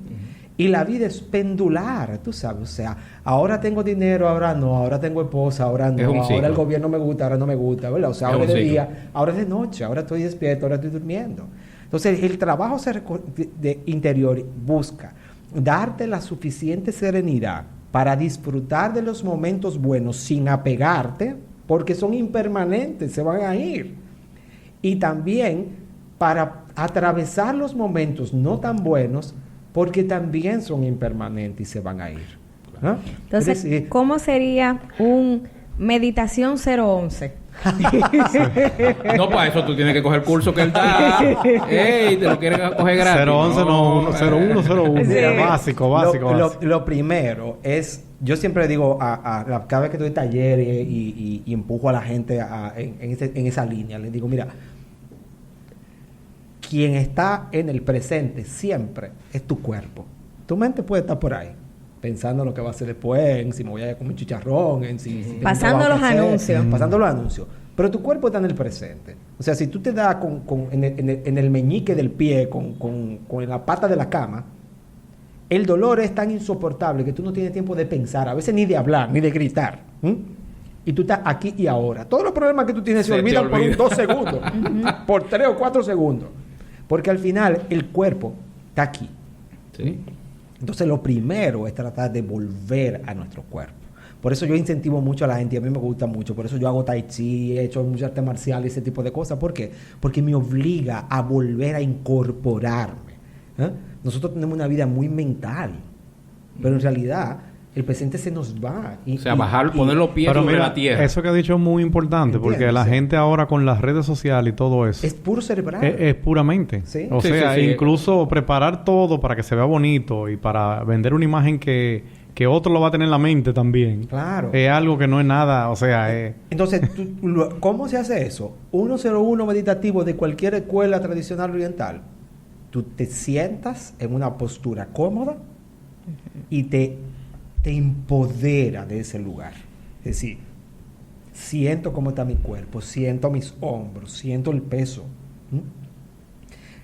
Y la vida es pendular, tú sabes. O sea, ahora tengo dinero, ahora no, ahora tengo esposa, ahora no, Es un ahora ciclo. el gobierno me gusta, ahora no me gusta, ¿verdad? O sea, Es ahora es un de ciclo. día, ahora es de noche, ahora estoy despierto, ahora estoy durmiendo. Entonces, el trabajo de interior busca darte la suficiente serenidad para disfrutar de los momentos buenos sin apegarte, porque son impermanentes, se van a ir. Y también para atravesar los momentos no tan buenos, porque también son impermanentes y se van a ir. ¿Ah? Entonces, Es decir, ¿cómo sería un meditación 011? No, para eso tú tienes que coger el curso que él da. ¡Ey! Te lo quieres coger gratis. 011 no, 0101. Sí. Básico. Lo primero es, yo siempre digo, cada vez que doy talleres y empujo a la gente en esa línea, les digo, mira, quien está en el presente siempre es tu cuerpo. Tu mente puede estar por ahí, pensando en lo que va a hacer después, en si me voy a comer chicharrón, en si tengo Pasando trabajo que los hacer, anuncios. Pasando los anuncios. Pero tu cuerpo está en el presente. O sea, si tú te das en el meñique del pie, con la pata de la cama, el dolor es tan insoportable que tú no tienes tiempo de pensar, a veces ni de hablar, ni de gritar. Y tú estás aquí y ahora. Todos los problemas que tú tienes se Se te olvidan por olvida. 2 segundos, por 3 o 4 segundos. Porque al final el cuerpo está aquí. Sí. Entonces lo primero es tratar de volver a nuestro cuerpo. Por eso yo incentivo mucho a la gente y a mí me gusta mucho. Por eso yo hago tai chi, he hecho mucho arte marcial y ese tipo de cosas. ¿Por qué? Porque me obliga a volver a incorporarme. ¿Eh? Nosotros tenemos una vida muy mental, pero en realidad el presente se nos va. O sea, poner los pies Pero sobre mira, la tierra. eso que ha dicho es muy importante, porque ¿Entiendes? la Sí. gente ahora con las redes sociales y todo eso Es puro cerebral. es puramente. Sí. O Sí, sea, sí, sí. incluso preparar todo para que se vea bonito y para vender una imagen que que otro lo va a tener en la mente también. Claro. Es algo que no es nada, o sea, Entonces, ¿cómo se hace eso? 101 meditativo de cualquier escuela tradicional oriental. Tú te sientas en una postura cómoda y te empodera de ese lugar. Es decir, siento cómo está mi cuerpo, siento mis hombros, siento el peso,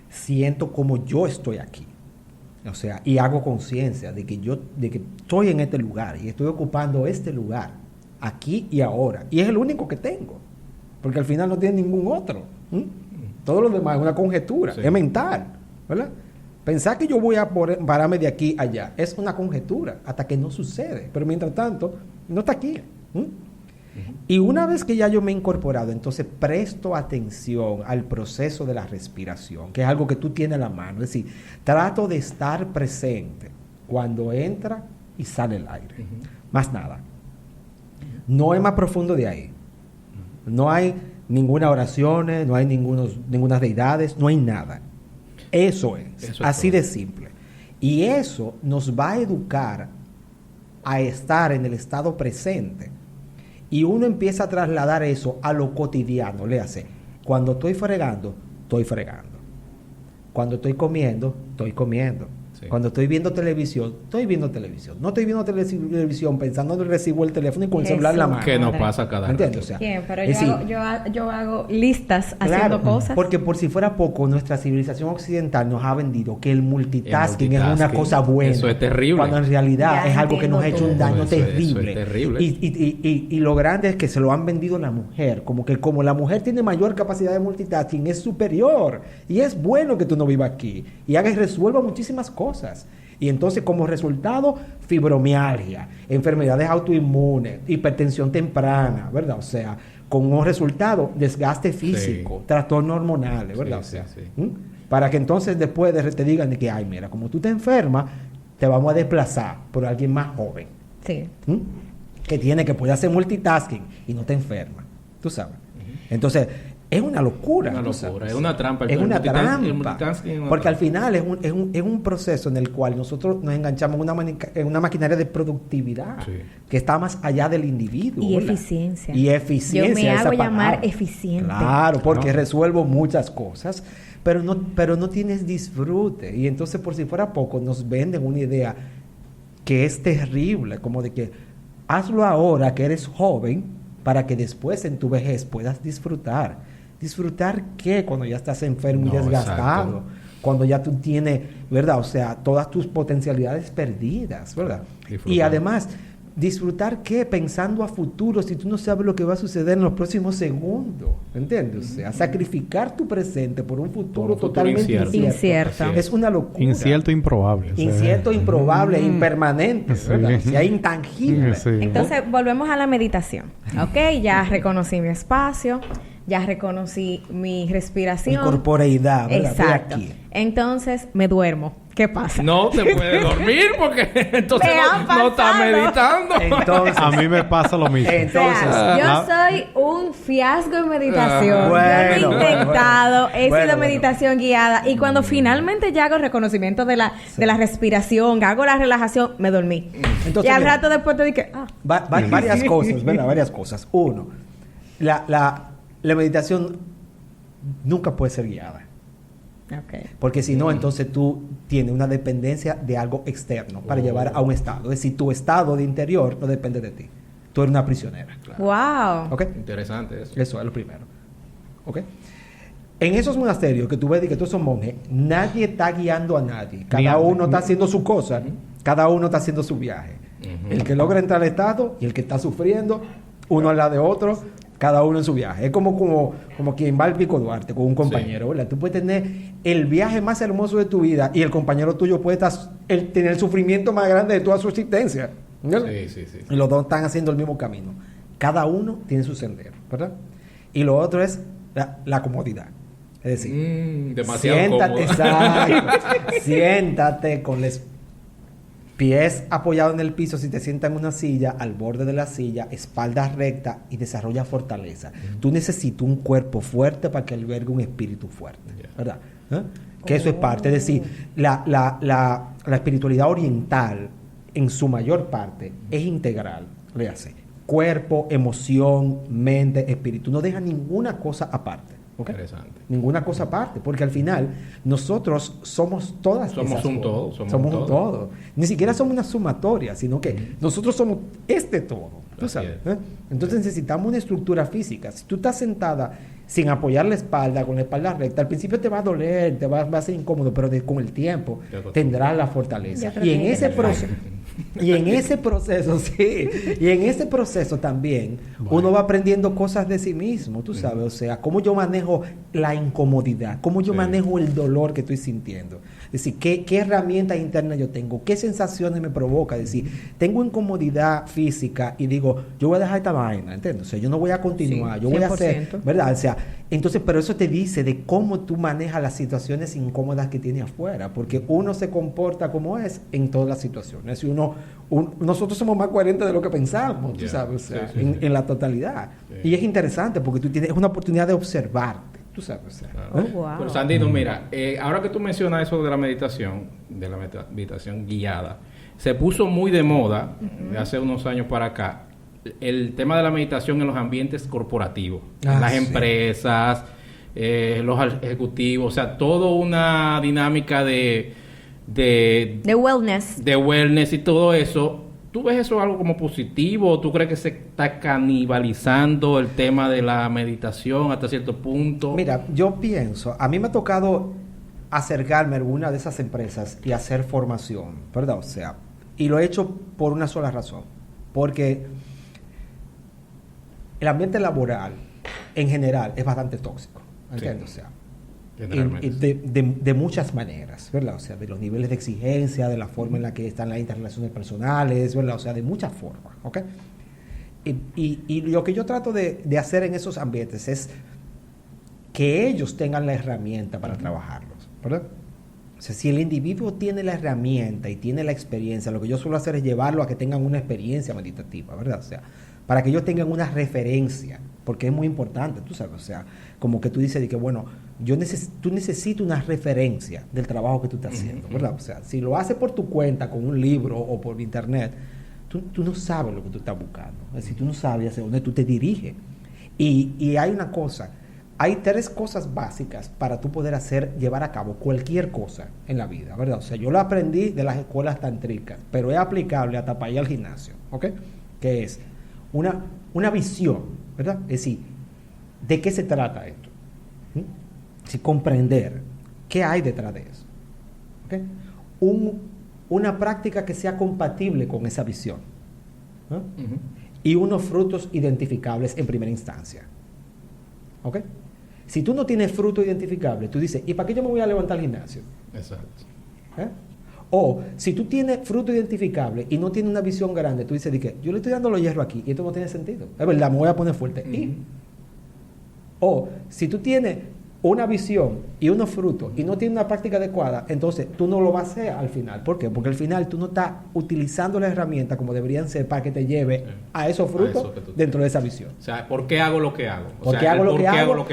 siento cómo yo estoy aquí. O sea, y hago conciencia de que estoy en este lugar y estoy ocupando este lugar, aquí y ahora. Y es el único que tengo, porque al final no tiene ningún otro. Todo lo demás es una conjetura, es mental, ¿verdad? Pensar que yo voy a pararme de aquí a allá es una conjetura hasta que no sucede. Pero mientras tanto, no está aquí. Y una vez que ya yo me he incorporado, entonces presto atención al proceso de la respiración, que es algo que tú tienes a la mano. Es decir, trato de estar presente cuando entra y sale el aire. Más nada. No es más profundo de ahí. No hay ninguna oración, no hay ninguna deidades, no hay nada. Eso es así de simple. Y eso nos va a educar a estar en el estado presente. Y uno empieza a trasladar eso a lo cotidiano. Léase, cuando estoy fregando, estoy fregando. Cuando estoy comiendo, estoy comiendo. Sí. Cuando estoy viendo televisión, estoy viendo televisión. No estoy viendo televisión pensando en el recibo del teléfono y con el celular en la mano. Que nos pasa cada rato. ¿Entiendes? O sea, ¿quién? Pero yo hago listas haciendo cosas. Porque por si fuera poco, nuestra civilización occidental nos ha vendido que el multitasking es una cosa buena. Eso es terrible. Cuando en realidad ya es algo que nos ha hecho un daño terrible. Eso es terrible. Y lo grande es que se lo han vendido a la mujer. Como la mujer tiene mayor capacidad de multitasking, es superior. Y es bueno que tú no vivas aquí. Y haga y resuelva muchísimas cosas. Y entonces, como resultado, fibromialgia, enfermedades autoinmunes, hipertensión temprana, ¿verdad? O sea, como resultado, desgaste físico, trastornos hormonales, ¿verdad? Sí, o sea, sí. Para que entonces después te digan de que, ay, mira, como tú te enfermas, te vamos a desplazar por alguien más joven. Sí. Que puede hacer multitasking y no te enferma. Tú sabes. Entonces, es una locura. Es una trampa. Es una trampa. Porque al final es un proceso en el cual nosotros nos enganchamos en una maquinaria de productividad que está más allá del individuo. Y eficiencia. Yo me hago llamar eficiente. Claro, porque resuelvo muchas cosas, pero no tienes disfrute. Y entonces, por si fuera poco, nos venden una idea que es terrible, como de que hazlo ahora que eres joven para que después en tu vejez puedas disfrutar. ¿Disfrutar qué? Cuando ya estás enfermo y desgastado. Exacto. Cuando ya tú tienes, ¿verdad? O sea, todas tus potencialidades perdidas, ¿verdad? Y además, ¿disfrutar qué? Pensando a futuro, si tú no sabes lo que va a suceder en los próximos segundos. ¿Entiendes? O sea, sacrificar tu presente por un futuro totalmente incierto. Es una locura. Incierto e improbable. Incierto, improbable, impermanente, ¿verdad? O sea, intangible. Entonces, volvemos a la meditación. Ok, ya reconocí mi espacio. Ya reconocí mi respiración. Mi corporeidad, ¿verdad? Exacto. Entonces, me duermo. ¿Qué pasa? No te puedes dormir porque entonces no estás meditando. Entonces, a mí me pasa lo mismo. Entonces, yo soy un fiasco en meditación. Yo he intentado, he sido meditación guiada. Y cuando finalmente ya hago el reconocimiento de la respiración, hago la relajación, me dormí. Entonces, y al rato después te dije, varias cosas, ¿verdad? Varias cosas. Uno, la meditación nunca puede ser guiada. Okay. Porque si no, entonces tú tienes una dependencia de algo externo para llevar a un estado. Es decir, tu estado de interior no depende de ti. Tú eres una prisionera. Claro. ¡Wow! ¿Okay? Interesante eso. Eso es lo primero. ¿Ok? En esos monasterios que tú ves que todos son monjes, nadie está guiando a nadie. Cada uno está haciendo su cosa. Cada uno está haciendo su viaje. El que logra entrar al estado y el que está sufriendo, uno al lado de otro, cada uno en su viaje. Es como quien va al Pico Duarte con un compañero, ¿verdad? Tú puedes tener el viaje más hermoso de tu vida y el compañero tuyo puede tener el sufrimiento más grande de toda su existencia. ¿Verdad? Sí. Y los dos están haciendo el mismo camino. Cada uno tiene su sendero, ¿verdad? Y lo otro es la comodidad. Es decir, demasiado cómodo. Exacto. Siéntate con los pies apoyados en el piso, si te sientas en una silla, al borde de la silla, espalda recta y desarrolla fortaleza. Tú necesitas un cuerpo fuerte para que albergue un espíritu fuerte, ¿verdad? Que eso es parte. Es decir, la espiritualidad oriental en su mayor parte, es integral. Le hace cuerpo, emoción, mente, espíritu. No deja ninguna cosa aparte. ¿Okay? Interesante. Ninguna cosa aparte, porque al final nosotros somos todas Somos esas un cosas. todo. Somos un todo. Ni siquiera somos una sumatoria, sino que nosotros somos este todo. ¿Tú Así sabes? es. Entonces necesitamos una estructura física. Si tú estás sentada sin apoyar la espalda, con la espalda recta, al principio te va a doler, va a ser incómodo, pero con el tiempo tendrás la fortaleza. Yo creo Y en que ese proceso... Y en ese proceso, sí, y en ese proceso también uno va aprendiendo cosas de sí mismo, tú sabes, o sea, cómo yo manejo la incomodidad, cómo yo manejo el dolor que estoy sintiendo, es decir, qué herramientas internas yo tengo, qué sensaciones me provoca, es decir, tengo incomodidad física y digo, yo voy a dejar esta vaina, ¿entiendes? O sea, yo no voy a continuar, yo voy a hacer, 100%. ¿verdad? O sea, entonces, pero eso te dice de cómo tú manejas las situaciones incómodas que tienes afuera, porque uno se comporta como es en todas las situaciones, y nosotros somos más coherentes de lo que pensamos, tú sabes, o sea, en la totalidad. Sí. Y es interesante porque tú tienes una oportunidad de observarte, tú sabes. O sea, claro. Wow. Pero Sandino, mira, ahora que tú mencionas eso de la meditación guiada, se puso muy de moda hace unos años para acá el tema de la meditación en los ambientes corporativos, las empresas, los ejecutivos, o sea, toda una dinámica de wellness y todo eso. ¿Tú ves eso algo como positivo? ¿Tú crees que se está canibalizando el tema de la meditación hasta cierto punto? Mira, yo pienso, a mí me ha tocado acercarme a alguna de esas empresas y hacer formación, ¿verdad? O sea, y lo he hecho por una sola razón, porque el ambiente laboral en general es bastante tóxico, ¿entiendes? Sí. O sea, de muchas maneras, ¿verdad? O sea, de los niveles de exigencia, de la forma en la que están las interrelaciones personales, ¿verdad? O sea, de muchas formas, ¿ok? Y lo que yo trato de hacer en esos ambientes es que ellos tengan la herramienta para trabajarlos, ¿verdad? O sea, si el individuo tiene la herramienta y tiene la experiencia, lo que yo suelo hacer es llevarlo a que tengan una experiencia meditativa, ¿verdad? O sea, para que ellos tengan una referencia, porque es muy importante, tú sabes, o sea, como que tú dices de que, bueno, tú necesitas una referencia del trabajo que tú estás haciendo, ¿verdad? O sea, si lo haces por tu cuenta, con un libro o por internet, tú no sabes lo que tú estás buscando, es decir, tú no sabes hacia dónde tú te diriges. Y hay una cosa, hay 3 cosas básicas para tú poder llevar a cabo cualquier cosa en la vida, ¿verdad? O sea, yo lo aprendí de las escuelas tantricas, pero es aplicable hasta para ir al gimnasio, ¿ok? Que es una visión, ¿verdad? Es decir, ¿de qué se trata esto? Si comprender qué hay detrás de eso, ¿okay? Una práctica que sea compatible con esa visión, ¿no? Y unos frutos identificables en primera instancia, ¿ok? Si tú no tienes fruto identificable, tú dices, ¿y para qué yo me voy a levantar al gimnasio? Exacto. O si tú tienes fruto identificable y no tienes una visión grande, tú dices, yo le estoy dando los hierros aquí y esto no tiene sentido. Es verdad, me voy a poner fuerte. O si tú tienes una visión y unos frutos y no tienes una práctica adecuada, entonces tú no lo vas a hacer al final. ¿Por qué? Porque al final tú no estás utilizando las herramientas como deberían ser para que te lleve a esos frutos dentro de esa visión. O sea, ¿por qué hago lo que hago? ¿Por qué hago lo que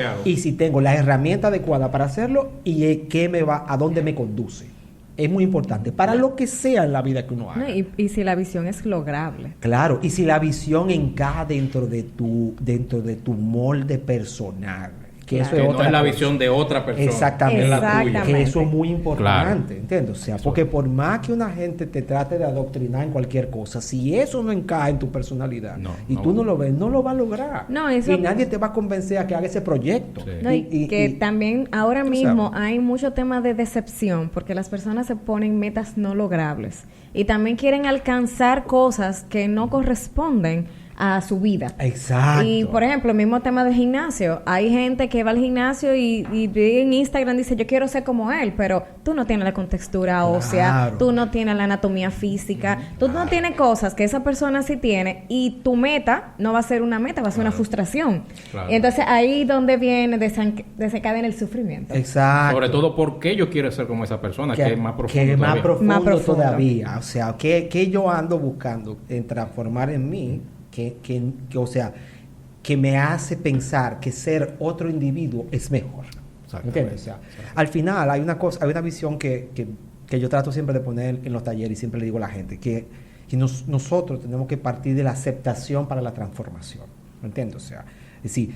hago? Y si tengo la herramienta adecuada para hacerlo y a dónde me conduce. Es muy importante para lo que sea en la vida que uno haga. No, y si la visión es lograble. Claro, y si la visión encaja dentro de tu molde personal. Que eso es no es la visión de otra persona. Exactamente. Es la tuya. Que eso es muy importante, ¿entiendes? O sea, porque por más que una gente te trate de adoctrinar en cualquier cosa, si eso no encaja en tu personalidad tú no lo ves, no lo vas a lograr. Y nadie te va a convencer a que haga ese proyecto. Sí. No, y que también ahora mismo hay mucho tema de decepción, porque las personas se ponen metas no logrables y también quieren alcanzar cosas que no corresponden a su vida. Exacto. Y por ejemplo, el mismo tema del gimnasio. Hay gente que va al gimnasio y en Instagram dice, yo quiero ser como él, pero tú no tienes la contextura ósea, tú no tienes la anatomía física, tú no tienes cosas que esa persona sí tiene y tu meta no va a ser una meta, va a ser una frustración. Y entonces ahí donde viene desencadena el sufrimiento. Exacto. Sobre todo porque yo quiero ser como esa persona, que es más profundo. Que es más profundo todavía. O sea, que yo ando buscando en transformar en mí, o sea, que me hace pensar que ser otro individuo es mejor. ¿Entiendes? O sea, al final hay una visión que yo trato siempre de poner en los talleres y siempre le digo a la gente, que Y nosotros tenemos que partir de la aceptación para la transformación. ¿Me entiendes? O sea, es decir,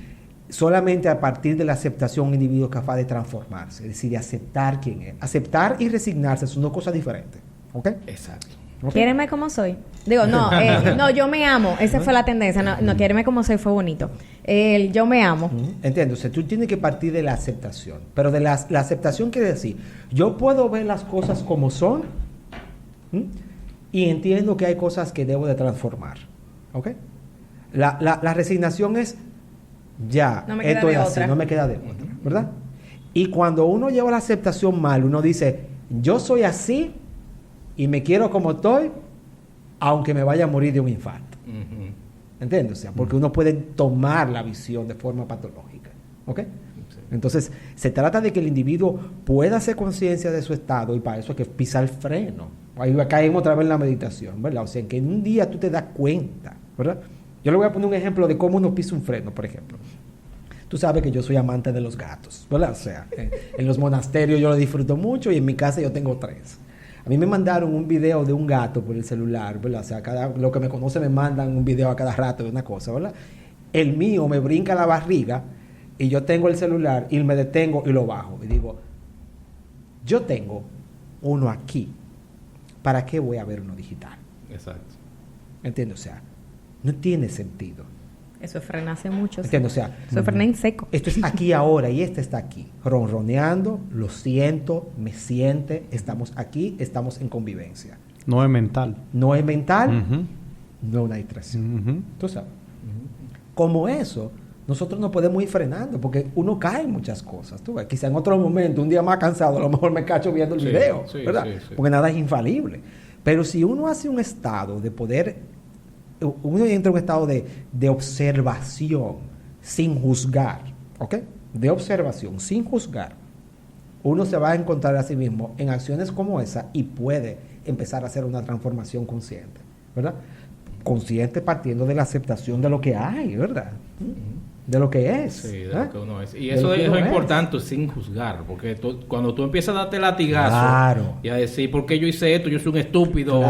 solamente a partir de la aceptación un individuo es capaz de transformarse. Es decir, de aceptar quién es. Aceptar y resignarse son dos cosas diferentes. ¿Ok? Exacto. ¿Okay? Quiéreme como soy. Digo, no, yo me amo. Esa fue la tendencia. No, quiéreme como soy fue bonito. El yo me amo. Entiendo. O sea, tú tienes que partir de la aceptación. Pero de la aceptación quiere decir, yo puedo ver las cosas como son y entiendo que hay cosas que debo de transformar. ¿Ok? La resignación es, ya, no me queda esto de es así, otra. no me queda de otra. ¿Verdad? Y cuando uno lleva la aceptación mal, uno dice, yo soy así y me quiero como estoy, aunque me vaya a morir de un infarto. ¿Entiendes? O sea, porque uno puede tomar la visión de forma patológica. ¿Ok? Sí. Entonces, se trata de que el individuo pueda hacer conciencia de su estado y para eso hay que pisar el freno. Ahí caemos otra vez en la meditación, ¿verdad? O sea, que en un día tú te das cuenta, ¿verdad? Yo le voy a poner un ejemplo de cómo uno pisa un freno, por ejemplo. Tú sabes que yo soy amante de los gatos, ¿verdad? O sea, en los monasterios yo lo disfruto mucho y en mi casa yo tengo 3. A mí me mandaron un video de un gato por el celular, ¿verdad? O sea, lo que me conoce me mandan un video a cada rato de una cosa, ¿verdad? El mío me brinca la barriga y yo tengo el celular y me detengo y lo bajo. Y digo, yo tengo uno aquí. ¿Para qué voy a ver uno digital? Exacto. ¿Entiendes? O sea, no tiene sentido. Eso es frenarse mucho. ¿Entiendes? O sea, eso es frenar en seco. Esto es aquí ahora y este está aquí. Ronroneando, lo siento, me siente, estamos aquí, estamos en convivencia. No es mental. No es mental, no es una distracción. Tú sabes. Como eso, nosotros no podemos ir frenando porque uno cae en muchas cosas. Tú ves, quizá en otro momento, un día más cansado, a lo mejor me cacho viendo el video, ¿verdad? Sí. Porque nada es infalible. Pero si uno hace un estado de poder, uno entra en un estado de observación sin juzgar, ¿ok? De observación sin juzgar, uno se va a encontrar a sí mismo en acciones como esa y puede empezar a hacer una transformación consciente, ¿verdad? Consciente partiendo de la aceptación de lo que hay, ¿verdad? De lo que es. Sí, de lo que uno es. Y eso es lo importante, sin juzgar, porque cuando tú empiezas a darte latigazo y a decir, ¿por qué yo hice esto? Yo soy un estúpido.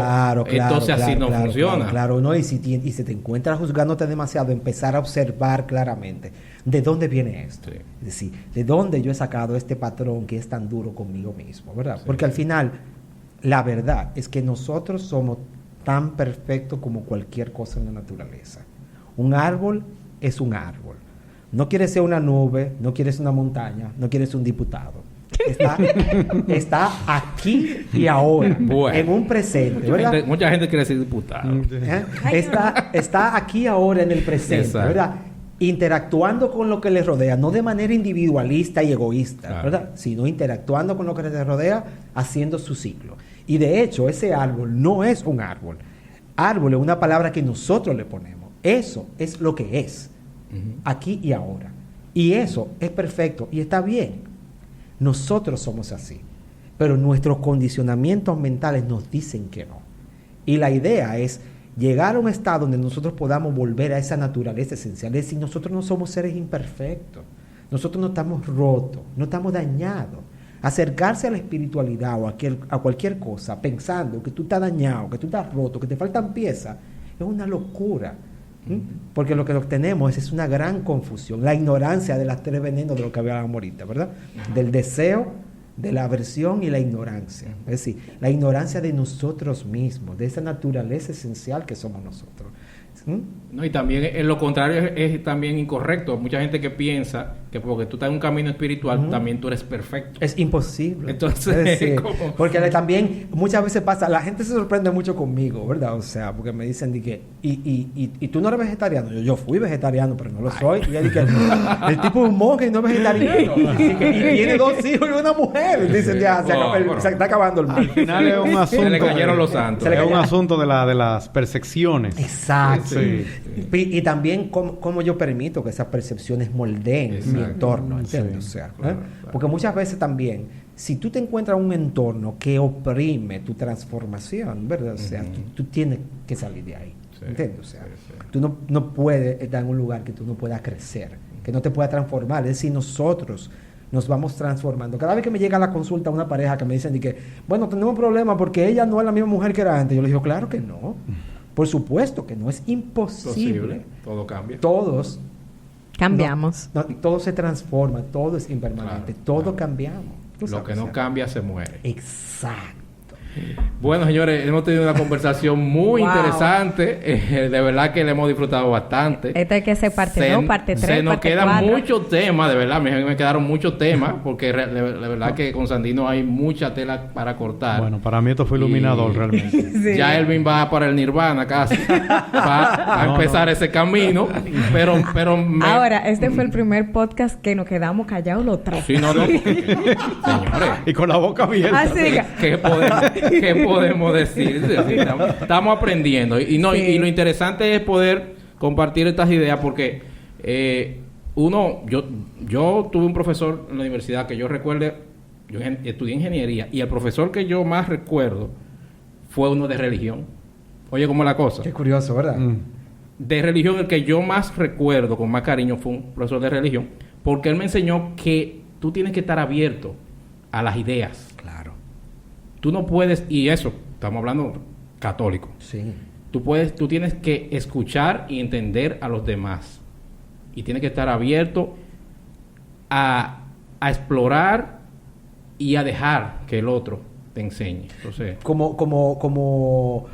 Entonces así no funciona. Claro, no, y si te encuentras juzgándote demasiado, empezar a observar claramente de dónde viene esto. Sí. Es decir, de dónde yo he sacado este patrón que es tan duro conmigo mismo, ¿verdad? Sí. Porque al final, la verdad es que nosotros somos tan perfectos como cualquier cosa en la naturaleza. Un árbol es un árbol. No quiere ser una nube, no quiere ser una montaña, no quiere ser un diputado. Está aquí y ahora, en un presente, ¿verdad? Mucha gente quiere ser diputado. Está aquí ahora en el presente, exacto, ¿verdad? Interactuando con lo que le rodea, no de manera individualista y egoísta, ¿verdad? Sino interactuando con lo que le rodea, haciendo su ciclo. Y de hecho, ese árbol no es un árbol. Árbol es una palabra que nosotros le ponemos. Eso es lo que es. Aquí y ahora. Y eso es perfecto y está bien. Nosotros somos así. Pero nuestros condicionamientos mentales nos dicen que no. Y la idea es llegar a un estado donde nosotros podamos volver a esa naturaleza esencial. Es decir, nosotros no somos seres imperfectos. Nosotros no estamos rotos, no estamos dañados. Acercarse a la espiritualidad o a cualquier cosa pensando que tú estás dañado, que tú estás roto, que te faltan piezas, es una locura. Porque lo que tenemos es una gran confusión, la ignorancia de las 3 venenos de lo que hablábamos ahorita, ¿verdad? Del deseo, de la aversión y la ignorancia. Es decir, la ignorancia de nosotros mismos, de esa naturaleza esencial que somos nosotros. No, y también en lo contrario es también incorrecto. Mucha gente que piensa que porque tú estás en un camino espiritual, también tú eres perfecto. Es imposible. Entonces, es decir, porque también muchas veces pasa, la gente se sorprende mucho conmigo, ¿verdad? O sea, porque me dicen de que, y tú no eres vegetariano. Yo fui vegetariano, pero no lo soy. Y dije, el tipo es un monje y no es vegetariano. Y tiene 2 hijos y una mujer. Dicen, ya, se está acabando el mundo. Al final es un asunto. Se le cayeron los santos. Es un asunto de las percepciones. Exacto. Sí. Y también cómo yo permito que esas percepciones moldeen mi entorno, ¿entiendes? Sí, o sea, claro. Porque muchas veces también, si tú te encuentras en un entorno que oprime tu transformación, ¿verdad? O sea, tú tienes que salir de ahí, ¿entiendes? O sea, tú no puedes estar en un lugar que tú no puedas crecer, que no te puedas transformar. Es decir, nosotros nos vamos transformando. Cada vez que me llega a la consulta una pareja que me dicen de que, bueno, tenemos un problema porque ella no es la misma mujer que era antes, yo les digo, claro que no. Por supuesto que no, es imposible. Posible. Todo cambia. Todos Cambiamos. todo se transforma, todo es impermanente, Claro, todo claro. cambiamos. Tú Lo sabes, que no o sea. cambia se muere. Exacto. Bueno, señores, hemos tenido una conversación muy Wow. interesante. De verdad que le hemos disfrutado bastante. Esta hay que hacer parte 2, parte 3, Se nos parte quedan 4. muchos temas, de verdad. Me quedaron muchos temas, porque de verdad que con Sandino hay mucha tela para cortar. Bueno, para mí esto fue iluminador Y- realmente. Sí. Ya Elvin va para el Nirvana casi. Va a No, empezar no. ese camino. Pero Ahora, este fue el primer podcast que nos quedamos callados los tres. Sí, no, señores. Y con la boca abierta. Así que... ¿Qué podemos decir? Sí, estamos aprendiendo. Y Sí. lo interesante es poder compartir estas ideas porque yo tuve un profesor en la universidad que yo recuerde, yo estudié ingeniería y el profesor que yo más recuerdo fue uno de religión. Oye, ¿cómo es la cosa? Qué curioso, ¿verdad? De religión, el que yo más recuerdo con más cariño fue un profesor de religión, porque él me enseñó que tú tienes que estar abierto a las ideas. Claro. Tú no puedes, y eso, estamos hablando católico, Sí. tú tienes que escuchar y entender a los demás. Y tienes que estar abierto a explorar y a dejar que el otro te enseñe. Entonces, Como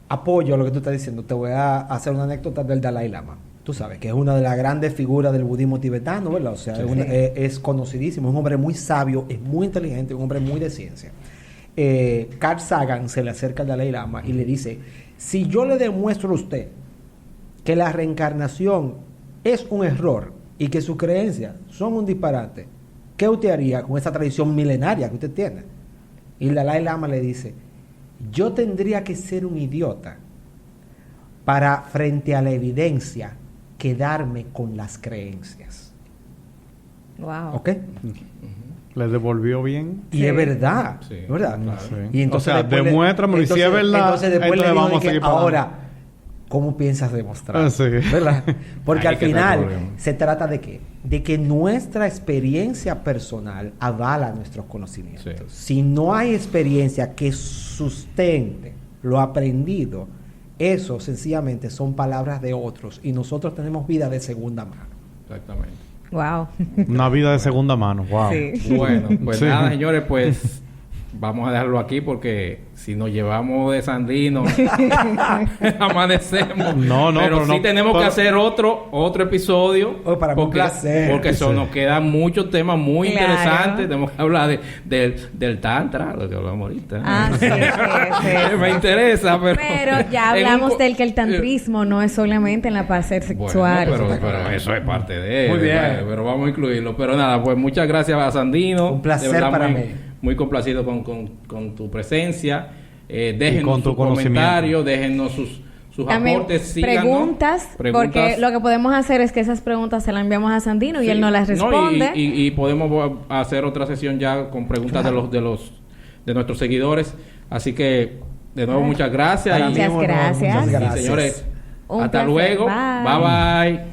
apoyo a lo que tú estás diciendo, te voy a hacer una anécdota del Dalai Lama. Tú sabes que es una de las grandes figuras del budismo tibetano, ¿verdad? O sea, Sí. es conocidísimo, es un hombre muy sabio, es muy inteligente, un hombre muy de ciencia. Carl Sagan se le acerca al Dalai Lama y le dice, si yo le demuestro a usted que la reencarnación es un error y que sus creencias son un disparate, ¿qué usted haría con esa tradición milenaria que usted tiene? Y el Dalai Lama le dice, yo tendría que ser un idiota para, frente a la evidencia, quedarme con las creencias. Wow. ¿Ok? Le devolvió bien. Y Sí. es verdad, Sí, ¿verdad? claro. Sí. Y entonces O sea, después demuéstramelo, y si es verdad, entonces después entonces le dijo vamos de a que, seguir para ahora, ¿cómo piensas demostrar? Ah, sí. ¿Verdad? Porque Ahí al que está el final problema. se trata de qué? De que nuestra experiencia personal avala nuestros conocimientos. Sí. Si no hay experiencia que sustente lo aprendido, eso sencillamente son palabras de otros y nosotros tenemos vida de segunda mano. exactamente. Wow. Una vida de segunda mano. Wow. Sí. Bueno, pues Sí. nada, señores, pues vamos a dejarlo aquí porque si nos llevamos de Sandino amanecemos. No, no, pero pero sí no, tenemos que pero- hacer otro episodio. Oh, para mí un placer. Porque eso nos quedan muchos temas muy Claro. interesantes. Tenemos que hablar del tantra, lo que hablamos ahorita. Ah, sí, sí. Me interesa, pero... Pero ya en un hablamos po- del que el tantrismo no es solamente en la parte sexual. Bueno, pero eso es parte de él. Muy bien. Pero vamos a incluirlo. Pero nada, pues muchas gracias a Sandino. Un placer De verdad, para muy, mí. muy complacido con tu presencia. Déjenos con tu sus conocimiento. comentarios, déjenos sus También aportes, síganos. preguntas, porque lo que podemos hacer es que esas preguntas se las enviamos a Sandino y Sí. él nos las No, responde. y podemos hacer otra sesión ya con preguntas de nuestros seguidores. Así que, de nuevo, muchas gracias. Para mí Muchas un honor, gracias. muchas Y, gracias. señores, Un hasta placer. luego. Bye. Bye bye.